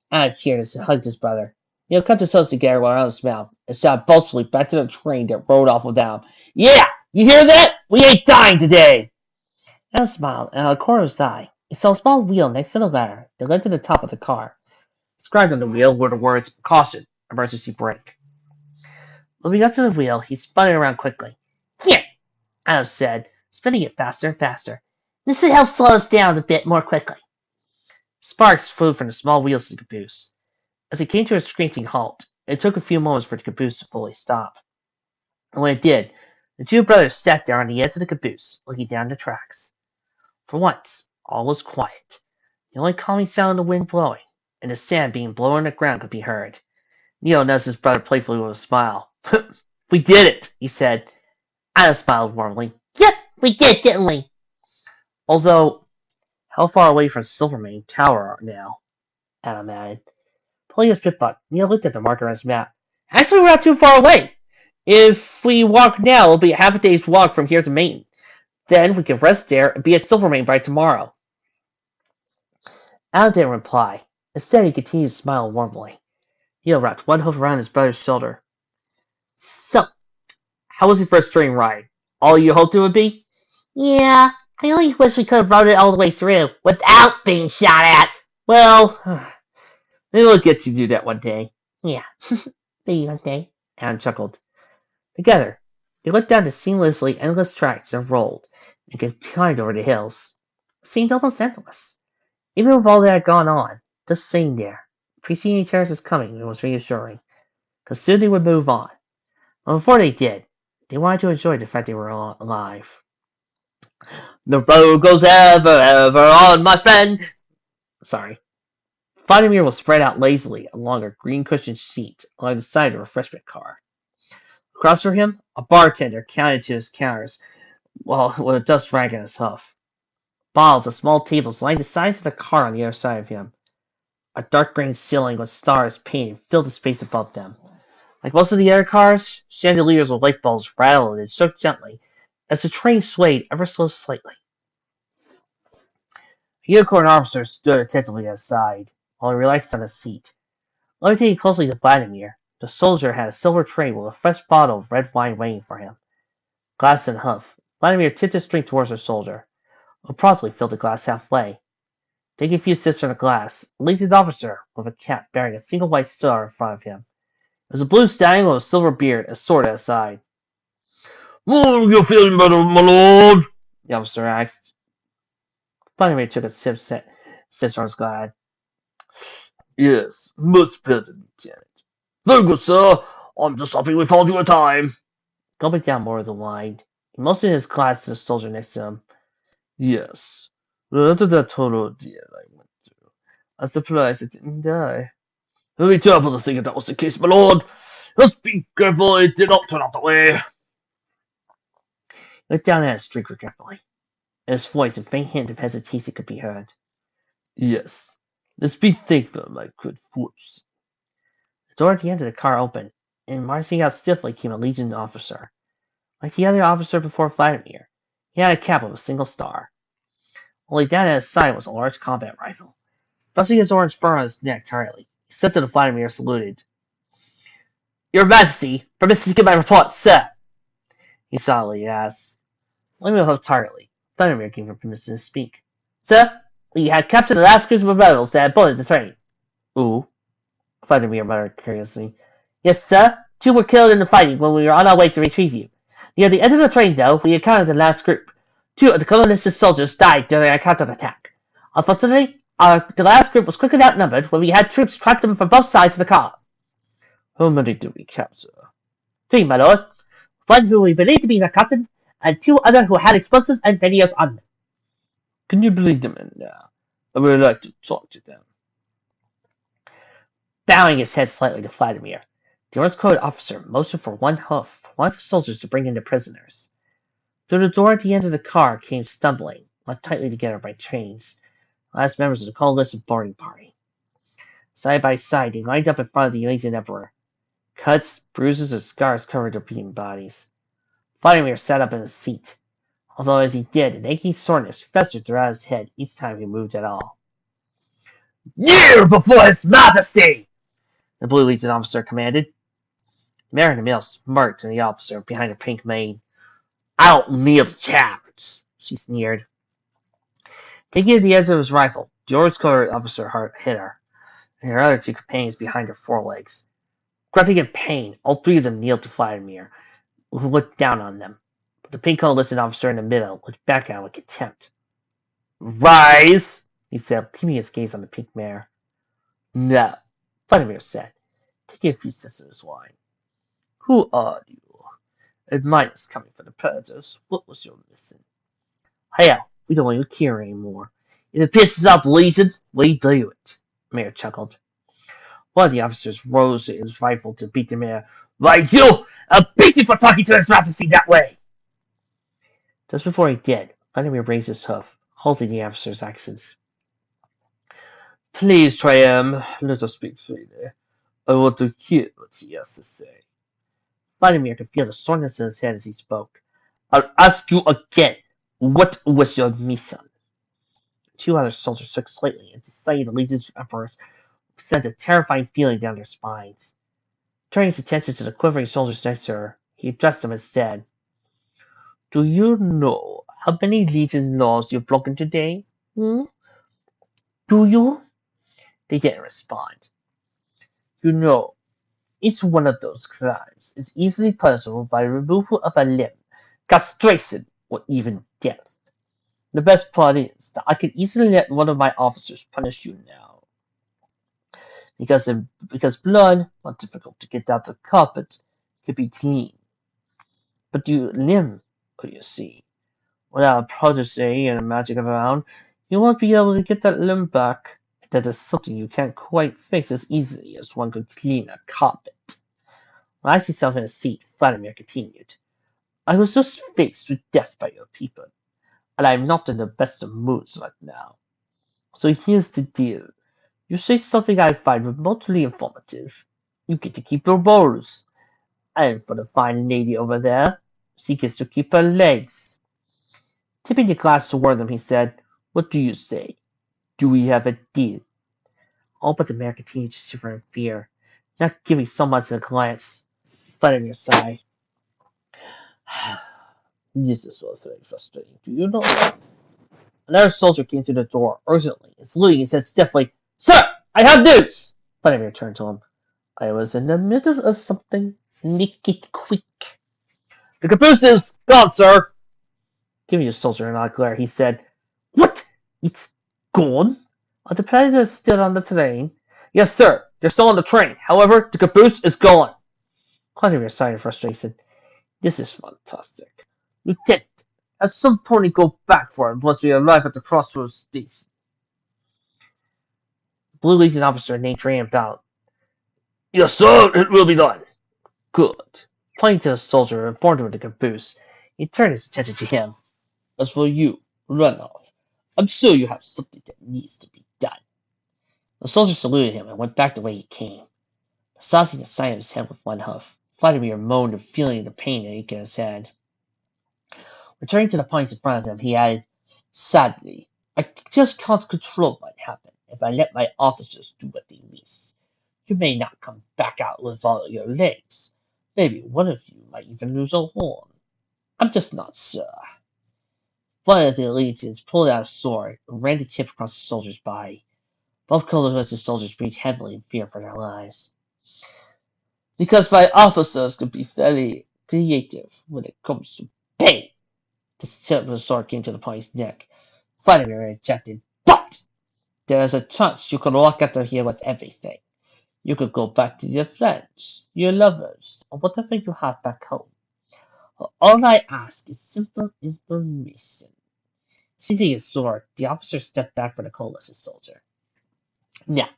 Adam cheered and hugged his brother. Neil cut his toes together around his mouth and shouted boastfully back to the train that rode off without him. Yeah! You hear that? We ain't dying today! Adam smiled, and out of the corner of his eye, he saw a small wheel next to the ladder that led to the top of the car. Inscribed on the wheel were the words, Caution, emergency brake. Moving up to the wheel, he spun it around quickly. Here, Adam said, spinning it faster and faster. This should help slow us down a bit more quickly. Sparks flew from the small wheels of the caboose. As it came to a screeching halt, it took a few moments for the caboose to fully stop. And when it did, the two brothers sat there on the edge of the caboose, looking down the tracks. For once, all was quiet. The only calming sound of the wind blowing, and the sand being blown on the ground could be heard. Neil nudged his brother playfully with a smile. We did it, he said. Adam smiled warmly. Yep, we did, didn't we? Although, how far away from Silvermane Tower now? Adam added. Pulling his spit butt, Neil looked at the marker on his map. Actually, we're not too far away. If we walk now, it'll be half a day's walk from here to Maine. Then we can rest there and be at Silvermane by tomorrow. Adam didn't reply. Instead, he continued to smile warmly. Neil wrapped one hoof around his brother's shoulder. So, how was your first train ride? All you hoped it would be? Yeah, I only wish we could have rode it all the way through without being shot at. Well, maybe we'll get to do that one day. Yeah, maybe one day. Adam chuckled. Together, they looked down the seamlessly endless tracks and rolled and climbed over the hills. It seemed almost endless. Even with all that had gone on, just sitting there, appreciating Terrence's coming was reassuring, because soon they would move on. But before they did, they wanted to enjoy the fact they were alive. The road goes ever, ever on, my friend. Sorry. Vladimir was spread out lazily along a green cushioned seat along the side of a refreshment car. Across from him, a bartender counted to his counters with a dust rag in his hoof. Bottles of small tables lined the sides of the car on the other side of him. A dark green ceiling with stars painted filled the space above them. Like most of the other cars, chandeliers with light bulbs rattled and shook gently as the train swayed ever so slightly. A unicorn officer stood attentively at his side while he relaxed on his seat. Levitating closely to Vladimir, the soldier had a silver tray with a fresh bottle of red wine waiting for him. Glass in hoof, Vladimir tipped his drink towards the soldier, who promptly filled the glass halfway. Taking a few sips from the glass, a lazy officer with a cap bearing a single white star in front of him. It was a blue stallion with a silver beard and a sword at his side. "Are you feeling better, my lord?" the officer asked. Vladimir took a sip from his glass. "Yes, much better, Lieutenant." "Very good, sir. I'm just happy we found you in time." Gulping down more of the wine, he motioned his glass to the soldier next to him. "Yes. After that total ordeal I went through, I'm surprised I didn't die." "It would be terrible to think if that was the case, my lord. Just be careful it did not turn out that way." He looked down at his drink regretfully. In his voice, a faint hint of hesitation could be heard. "Yes. Let's be thankful of my good fortune." The door at the end of the car opened, and marching out stiffly came a Legion officer. Like the other officer before Vladimir, he had a cap with a single star. Only down at his side was a large combat rifle. Brushing his orange fur on his neck tirely, he stepped to the Vladimir and saluted. "Your Majesty, permission to give my report, sir," he solemnly asked. Vladimir huffed tiredly. Vladimir gave him permission to speak. "Sir, we had captured the last group of rebels that had boarded the train." "Ooh," Vladimir muttered curiously. "Yes, sir. 2 were killed in the fighting when we were on our way to retrieve you. Near the end of the train, though, we encountered the last group. 2 of the colonist's soldiers died during our counterattack. Unfortunately, the last group was quickly outnumbered when we had troops trapped them from both sides of the car." "How many did we capture?" "3, my lord. 1 who we believed to be the captain, and 2 others who had explosives and radios on them." "Can you bring them in now? I would like to talk to them." Bowing his head slightly to Vladimir, the orange-coated officer motioned for one of the soldiers to bring in the prisoners. Through the door at the end of the car came stumbling, locked tightly together by chains, the last members of the coalition boarding party. Side by side, they lined up in front of the Legion Emperor. Cuts, bruises, and scars covered their beaten bodies. Vladimir sat up in his seat, although as he did, an aching soreness festered throughout his head each time he moved at all. "Kneel before His Majesty!" the Blue Legion officer commanded. Mary the male smirked at the officer behind her pink mane. "I don't kneel to cowards," she sneered. Taking at the edge of his rifle, the orange-coated officer hit her, and her other 2 companions behind her forelegs. Grunting in pain, all 3 of them kneeled to Vladimir, who looked down on them. But the pink coalition officer in the middle looked back at him with contempt. "Rise!" he said, keeping his gaze on the pink mare. No, Vladimir said, taking a few sips of his wine. Who are you? And minus coming from the predators, what was your mission? Hell, we don't even care anymore. If it pisses out the Legion, we do it. Mayor chuckled. One of the officers rose his rifle to beat the mayor. Why, you! I'll beat you for talking to his majesty that way! Just before he did, Vladimir raised his hoof, halting the officer's accents. Please, Triam, let us speak freely. I want to hear what he has to say. Vladimir could feel the soreness in his head as he spoke. I'll ask you again. What was your mission? Two other soldiers shook slightly, and sight of the Legion's emperors sent a terrifying feeling down their spines. Turning his attention to the quivering soldiers next to her, he addressed them and said, Do you know how many Legion's laws you've broken today? Hmm? Do you? They didn't respond. You know, each one of those crimes is easily punishable by removal of a limb, castration, or even death. The best part is that I can easily let one of my officers punish you now. Because blood, while difficult to get out the carpet, can be clean. But you limb, you see, without a protege and a magic around, you won't be able to get that limb back. That is something you can't quite fix as easily as one could clean a carpet. When I see myself in a seat, Vladimir continued. I was just faced with death by your people, and I am not in the best of moods right now. So here's the deal. You say something I find remotely informative. You get to keep your balls. And for the fine lady over there, she gets to keep her legs. Tipping the glass toward them, he said, What do you say? Do we have a deal? All but the mayor continued to shiver in fear, not giving so much as a glance. Vladimir sighed. This is very frustrating. Do you know that? Another soldier came through the door urgently and saluting, he said stiffly, Sir, I have news! Vladimir turned to him. I was in the middle of something. Make it quick. The caboose is gone, sir. Giving the soldier an odd glare, he said, What? It's gone? Are the predators still on the train? Yes, sir. They're still on the train. However, the caboose is gone. Vladimir sighed in frustration. This is fantastic. Lieutenant, at some point go back for it once we arrive at the crossroads station. The Blue Legion officer named Trey bowed. Yes, sir, it will be done. Good. Pointing to the soldier and informed him of the caboose, he turned his attention to him. As for you, Runoff, I'm sure you have something that needs to be done. The soldier saluted him and went back the way he came, massaging the side of his head with one hoof. Vladimir moaned and feeling the pain ache in his head. Returning to the points in front of him, he added, Sadly, I just can't control what might happen if I let my officers do what they wish. You may not come back out with all of your legs. Maybe one of you might even lose a horn. I'm just not sure. One of the legions pulled out a sword and ran the tip across the soldier's body. Both colorless soldiers breathed heavily in fear for their lives. Because my officers could be very creative when it comes to pain. The tip of the sword came to the pony's neck. Vladimir ejected. But there is a chance you could walk out of here with everything. You could go back to your friends, your lovers, or whatever you have back home. All I ask is simple information. Seizing his sword, the officer stepped back from the coalescent soldier. Now,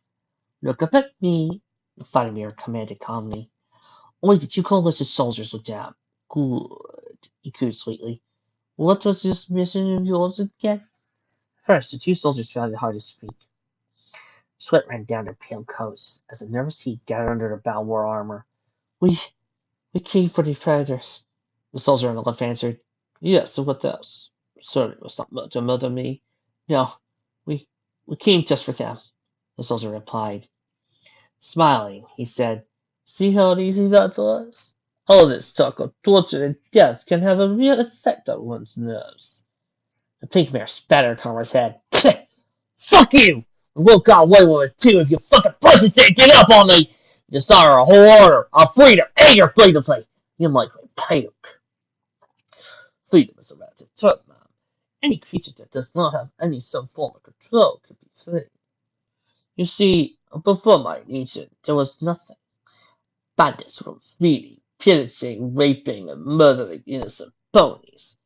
look up at me, Vladimir commanded calmly. Only the two coalition soldiers looked down. Good, he cooed sweetly. What was this mission of yours again? First, the two soldiers found it hard to speak. Sweat ran down their pale coats as the nervous heat gathered under their bow-war armor. We came for the predators, the soldier on the left answered. Yes, and what else? Sorry, it was not to murder me. No, we came just for them, the soldier replied. Smiling, he said, See how easy that was? All this talk of torture and death can have a real effect on one's nerves. The pink mare spat her his head. Fuck you! We'll got away with it too if you fucking pussies didn't get up on me! You saw our whole order, our freedom, and your freedom. You like my puke. Freedom is a relative term, man. Any creature that does not have any some form of control could be free. You see, before my legion, there was nothing. Bandits were really pillaging, raping, and murdering innocent ponies.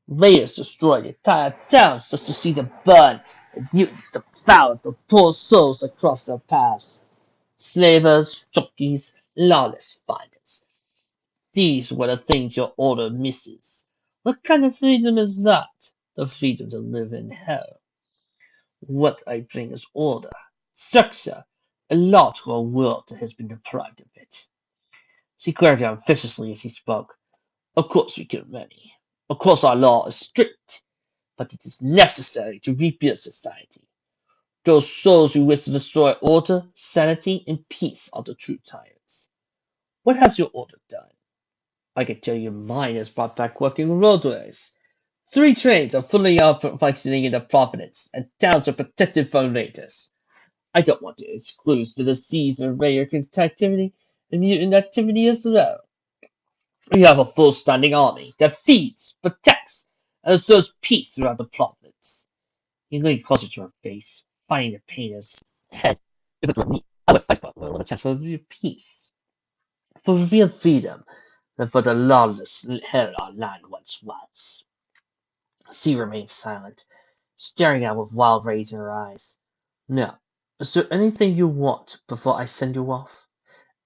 Raiders destroyed entire towns just to see them burn, and mutants devoured the poor souls across their paths. Slavers, jockeys, lawless bandits. These were the things your order misses. What kind of freedom is that? The freedom to live in hell. What I bring is order, structure, a law to a world that has been deprived of it. She glared down viciously as he spoke. Of course we kill many. Of course our law is strict, but it is necessary to rebuild society. Those souls who wish to destroy order, sanity, and peace are the true tyrants. What has your order done? I can tell you mine has brought back working roadways. 3 trains are fully out functioning in the province, and towns are protected from raiders. I don't want to exclude the disease and rare activity and mutant activity as well. We have a full standing army that feeds, protects, and serves peace throughout the province. He leaned closer to her face, finding the pain in his head. If it were me, I would fight for a little chance for real peace, for real freedom, and for the lawless hell our land once was. She remained silent, staring out with wild rays in her eyes. Now, is there anything you want before I send you off?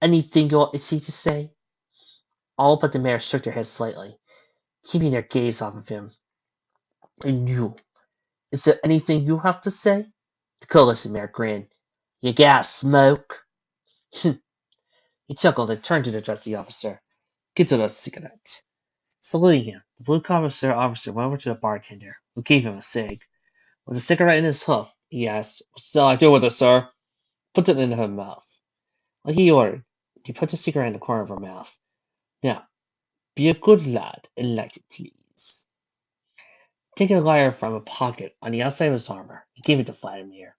Anything you're itchy to say? All but the mayor shook their heads slightly, keeping their gaze off of him. And you, is there anything you have to say? The coalition mayor grinned. You got smoke? He chuckled and turned to address the officer. Get to the cigarette. Saluting him, the blue-collar officer went over to the bartender, who gave him a cig. With a cigarette in his hoof, he asked, What shall I do with it, sir? Put it in her mouth. Like he ordered, he put the cigarette in the corner of her mouth. Now, be a good lad and light it, please. Taking a lighter from a pocket on the outside of his armor, he gave it to Vladimir.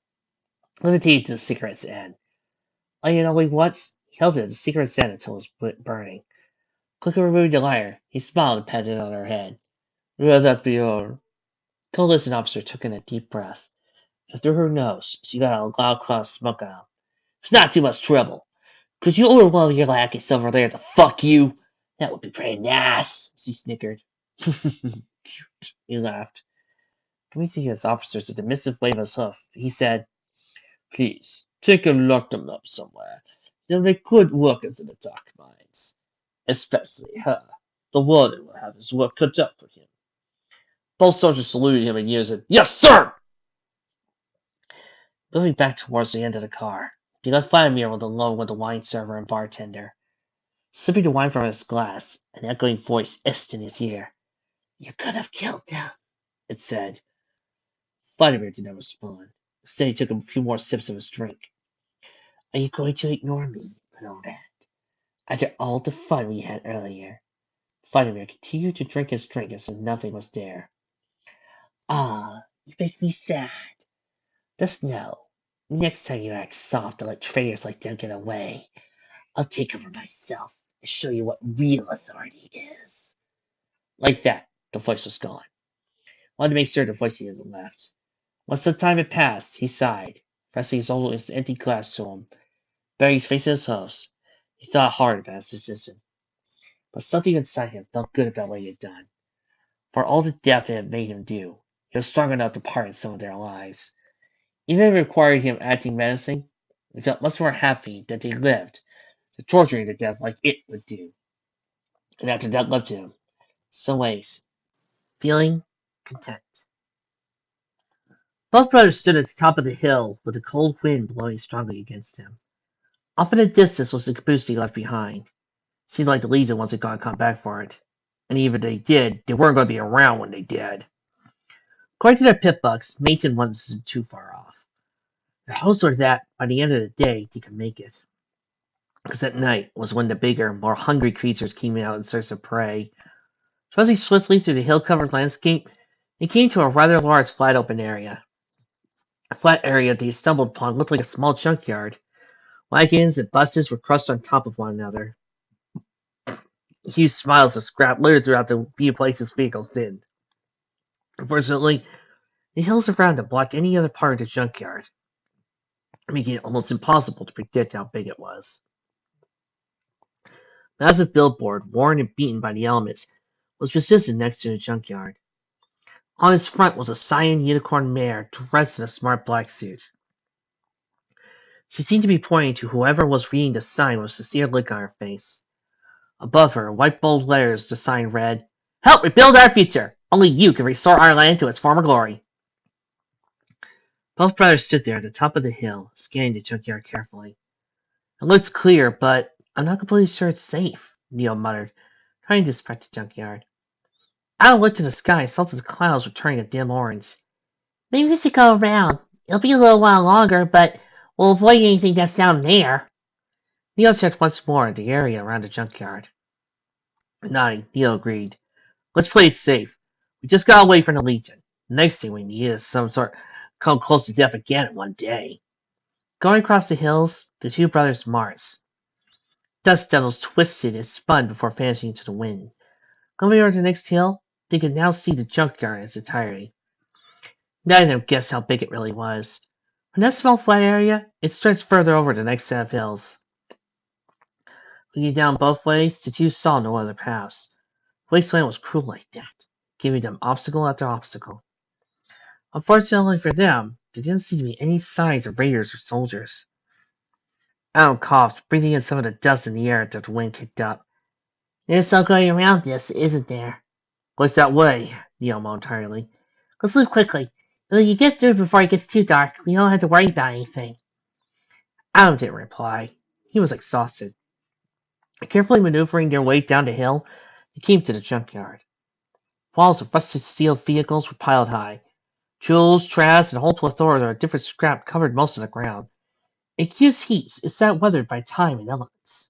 Levitated to the cigarette's end. Light it only once, he held it at the cigarette's end until it was burning. Quickly removing the lighter, he smiled and patted it on her head. Will that be all? The coalition officer took in a deep breath, and through her nose, she got a loud cloud of smoke out. It's not too much trouble. Could you order one of your lackeys over there to fuck you? That would be pretty nice, she snickered. Cute, he laughed. Pointing his officers with a dismissive wave of his hoof, he said, Please, take and lock them up somewhere. They'll make good workers in the dark mines. Especially her. The warden will have his work cut out for him. Both soldiers saluted him and yelled, Yes, sir! Moving back towards the end of the car, he left Vladimir alone with the wine server and bartender. Sipping the wine from his glass, an echoing voice hissed in his ear. You could have killed them, it said. Vladimir did not respond. Instead, he took a few more sips of his drink. Are you going to ignore me and all that? After all the fun we had earlier? Vladimir continued to drink his drink as if nothing was there. Ah, you make me sad. Just know, next time you act soft and let traitors like them get away, I'll take over myself and show you what real authority is. Like that, the voice was gone. Wanted to make sure the voice hadn't left. Once the time had passed, he sighed, pressing his empty glass to him, burying his face in his hooves. He thought hard about his decision. But something inside him felt good about what he had done. For all the death it had made him do, he was strong enough to part in some of their lives. Even if it required him acting menacing, he felt much more happy that they lived, to torturing to death like it would do. And after that left him, some ways, feeling content. Both brothers stood at the top of the hill with the cold wind blowing strongly against him. Off in the distance was the caboose he left behind. Seemed like the Legion wasn't going to come back for it. And even if they did, they weren't going to be around when they did. According to their pit bucks, Mayton wasn't too far off. Their hopes were that, by the end of the day, they could make it. Because at night was when the bigger, more hungry creatures came out in search of prey. Trudging swiftly through the hill-covered landscape, they came to a rather large flat open area. A flat area they stumbled upon looked like a small junkyard. Wagons and buses were crushed on top of one another. Huge smiles of scrap littered throughout the few places vehicles did. Unfortunately, the hills around it blocked any other part of the junkyard, making it almost impossible to predict how big it was. A massive billboard, worn and beaten by the elements, was positioned next to the junkyard. On its front was a cyan unicorn mare dressed in a smart black suit. She seemed to be pointing to whoever was reading the sign with a sincere look on her face. Above her, in white bold letters, the sign read, "Help rebuild our future! Only you can restore our land to its former glory." Both brothers stood there at the top of the hill, scanning the junkyard carefully. "It looks clear, but I'm not completely sure it's safe," Neil muttered, trying to inspect the junkyard. Adam looked to the sky and saw that the clouds were turning a dim orange. "Maybe we should go around. It'll be a little while longer, but we'll avoid anything that's down there." Neil checked once more the area around the junkyard. Nodding, Neil agreed. "Let's play it safe. We just got away from the Legion. The next thing we need is some sort come close to death again in one day." Going across the hills, the two brothers marched. Dust devils twisted and spun before vanishing into the wind. Coming over the next hill, they could now see the junkyard in its entirety. Neither of them guessed how big it really was. From that small flat area, it stretched further over the next set of hills. Looking down both ways, the two saw no other paths. Wasteland was cruel like that, giving them obstacle after obstacle. Unfortunately for them, there didn't seem to be any signs of raiders or soldiers. Adam coughed, breathing in some of the dust in the air that the wind kicked up. "There's no going around this, isn't there?" "What's that way?" Neil moaned tiredly. "Let's move quickly. If we can get through before it gets too dark, we don't have to worry about anything." Adam didn't reply. He was exhausted. Carefully maneuvering their way down the hill, they came to the junkyard. Walls of rusted steel vehicles were piled high. Tools, trash, and a whole plethora of different scrap covered most of the ground. In huge heaps, it sat weathered by time and elements.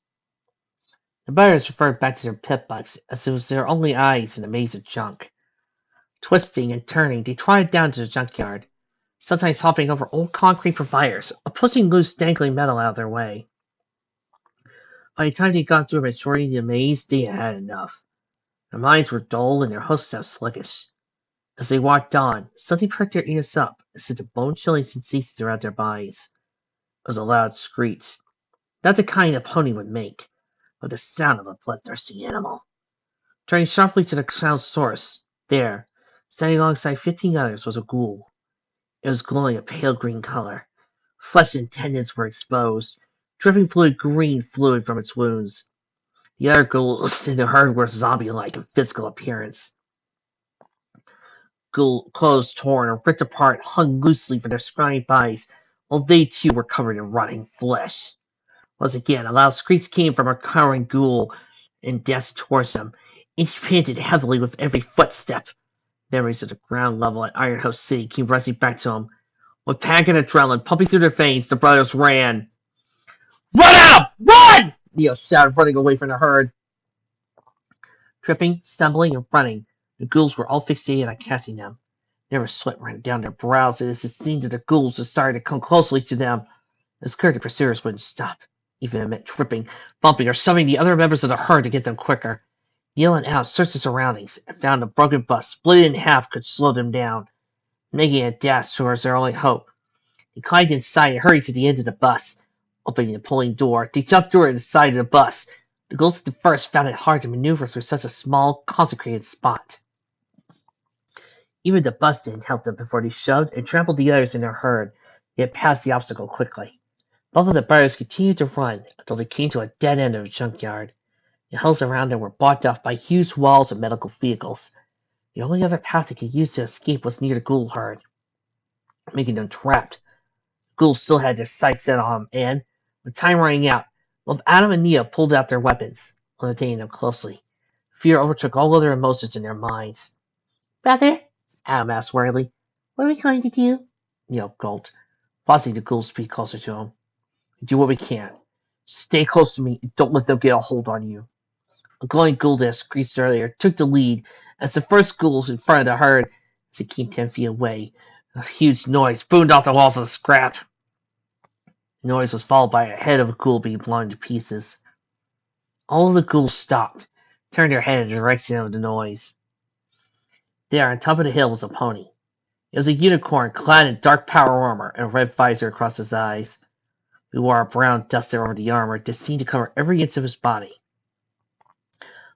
The buyers referred back to their pit bugs, as it was their only eyes in a maze of junk. Twisting and turning, they trotted down to the junkyard, sometimes hopping over old concrete providers, or pushing loose dangling metal out of their way. By the time they got through a majority of the maze, they had had enough. Their minds were dull and their hooves sluggish. As they walked on, something perked their ears up, and sent a bone-chilling sensation throughout their bodies. It was a loud screech, not the kind a pony would make, but the sound of a bloodthirsty animal. Turning sharply to the sound's source, there, standing alongside 15 others, was a ghoul. It was glowing a pale green color. Flesh and tendons were exposed, dripping green fluid from its wounds. The other ghouls in the herd were zombie-like in physical appearance. Clothes torn or ripped apart hung loosely from their scrawny bodies, while they too were covered in rotting flesh. Once again, a loud screech came from a cowering ghoul and danced towards them. Each panted heavily with every footstep. Memories of the ground level at Iron House City came rushing back to him. With panic and adrenaline pumping through their veins, the brothers ran. "Run out! Run!" Neo shouted, running away from the herd. Tripping, stumbling, and running, the ghouls were all fixated on catching them. There was sweat running down their brows as it seemed that the ghouls had started to come closely to them. It was clear the pursuers wouldn't stop, even if it meant tripping, bumping, or shoving the other members of the herd to get them quicker. Neil and Al searched the surroundings and found a broken bus split in half could slow them down, making a dash towards their only hope. They climbed inside and hurried to the end of the bus. Opening the pulling door, they jumped through it inside of the bus. The ghouls at the first found it hard to maneuver through such a small, consecrated spot. Even the bus didn't help them before they shoved and trampled the others in their herd, yet passed the obstacle quickly. Both of the brothers continued to run until they came to a dead end of the junkyard. The hills around them were blocked off by huge walls of medical vehicles. The only other path they could use to escape was near the ghoul herd, making them trapped. The ghouls still had their sights set on them, and, with time running out, both Adam and Nia pulled out their weapons, imitating them closely. Fear overtook all other emotions in their minds. "Brother?" Adam asked worriedly. "What are we going to do?" Neil gulped, pausing the ghouls speak closer to him. "We do what we can. Stay close to me and don't let them get a hold on you." A glowing ghoul that screeched earlier took the lead as the first ghouls in front of the herd as it came 10 feet away. A huge noise boomed off the walls of scrap. The noise was followed by a head of a ghoul being blown to pieces. All of the ghouls stopped, turned their head in the direction of the noise. There, on top of the hill, was a pony. It was a unicorn clad in dark power armor and a red visor across his eyes. He wore a brown duster over the armor that seemed to cover every inch of his body.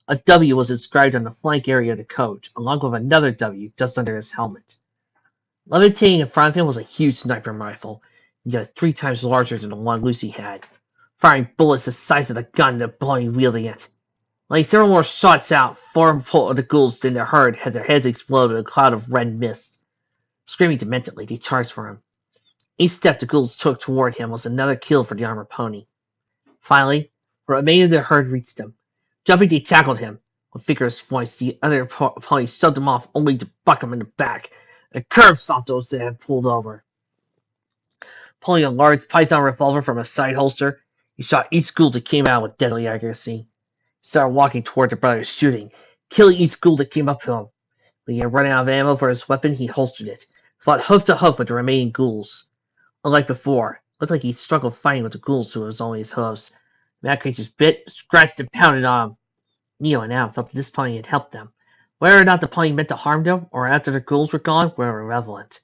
A W was inscribed on the flank area of the coat, along with another W just under his helmet. Levitating in front of him was a huge sniper rifle, yet 3 times larger than the one Lucy had, firing bullets the size of the gun the pony wielding it. Like several more shots out, 4 of the ghouls in their herd had their heads explode in a cloud of red mist. Screaming dementedly, they charged for him. Each step the ghouls took toward him was another kill for the armored pony. Finally, the remainder of their herd reached him. Jumping, they tackled him. With vigorous voice, the other pony shoved him off only to buck him in the back and curb stomped those that had pulled over. Pulling a large Python revolver from a side holster, he shot each ghoul that came out with deadly accuracy. He started walking toward the brothers, shooting, killing each ghoul that came up to him. When he had run out of ammo for his weapon, he holstered it, fought hoof to hoof with the remaining ghouls. Unlike before, it looked like he struggled fighting with the ghouls who was only his hoofs. Mad creatures bit, scratched, and pounded on him. Neo and Adam felt that this pony had helped them. Whether or not the pony meant to harm them, or after the ghouls were gone, were irrelevant,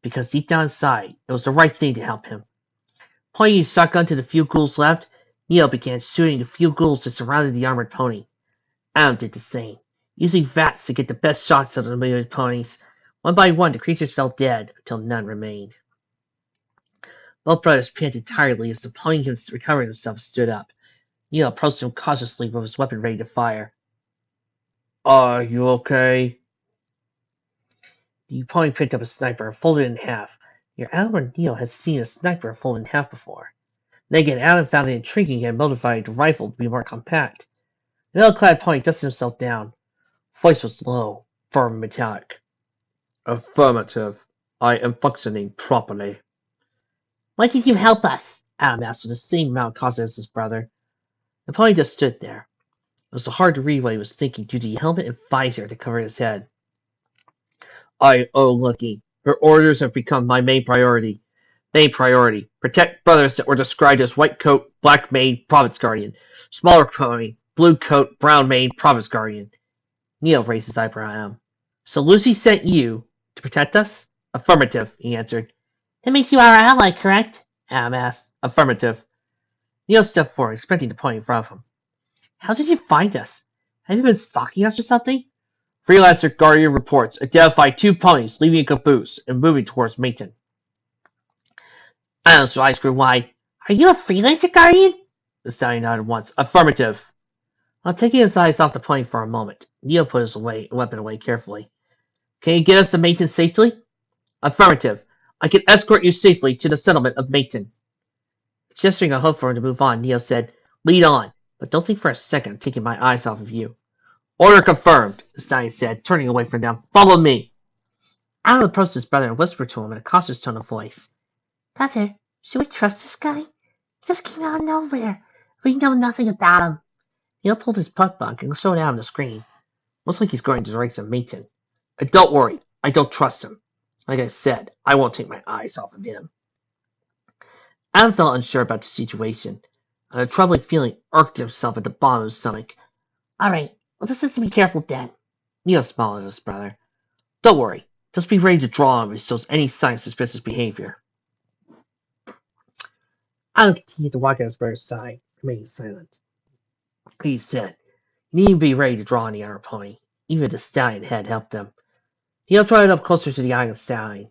because deep down inside, it was the right thing to help him. Pointing his shotgun to the few ghouls left, Neo began shooting the few ghouls that surrounded the armored pony. Adam did the same, using VATS to get the best shots of the million ponies. One by one, the creatures fell dead, until none remained. Both brothers panted tiredly as the pony recovering himself stood up. Neo approached him cautiously with his weapon ready to fire. Are you okay? The pony picked up a sniper and folded it in half. Neither Adam or Neo had seen a sniper folded in half before. Then again, Adam found it intriguing and motivated the rifle to be more compact. The metal-clad pony dusted himself down. Voice was low, firm and metallic. Affirmative. I am functioning properly. Why did you help us? Adam asked with the same amount of caution as his brother. The pony just stood there. It was hard to read what he was thinking due to the helmet and visor that covered his head. I owe Lucky. Her orders have become my main priority. Protect brothers that were described as white coat, black mane, province guardian. Smaller pony, blue coat, brown mane, province guardian. Neil raised his eyebrow at him. So Lucy sent you to protect us? Affirmative, he answered. That makes you our ally, correct? Adam asked. Affirmative. Neil stepped forward, expecting the pony in front of him. How did you find us? Have you been stalking us or something? Freelancer Guardian reports identified 2 ponies leaving a caboose and moving towards Mayton. Adam's eyes grew wide. Are you a freelancer Guardian? The stallion nodded once. Affirmative. While taking his eyes off the pony for a moment, Neil put his weapon away carefully. Can you get us to Mayton safely? Affirmative. I can escort you safely to the settlement of Mayton. Gesturing a hoof for him to move on, Neil said, Lead on, but don't think for a second of taking my eyes off of you. Order confirmed, the stallion said, turning away from them. Follow me. Adam approached his brother and whispered to him in a cautious tone of voice. Brother, should we trust this guy? He just came out of nowhere. We know nothing about him. Neil pulled his puck bunk and showed out on the screen. Looks like he's going to the ranks of Mayton. Don't worry, I don't trust him. Like I said, I won't take my eyes off of him. Adam felt unsure about the situation, and a troubling feeling irked himself at the bottom of his stomach. All right, we'll just have to be careful, Dad. Neil smiled at his brother. Don't worry, just be ready to draw him if he shows any sign of suspicious behavior. Adam continued to walk at his brother's side, remaining silent. He said, You need to be ready to draw on the armored pony, even if the stallion had helped them. Neil trotted up closer to the eye of the stallion.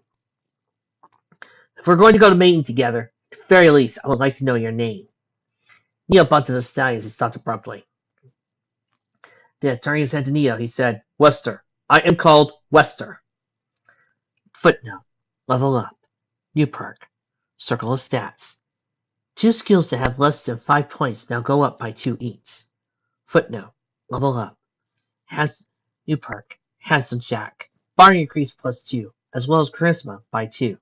If we're going to go to Mayton together, at the very least, I would like to know your name. Neil bumped to the stallion as he stopped abruptly. Then, turning his head to Neil, he said, Wester. I am called Wester. Footnote. Level up. New perk. Circle of stats. 2 skills that have less than 5 points now go up by 2 each. Footnote. Level up. New perk. Handsome Jack. Barring increase +2, as well as charisma by 2.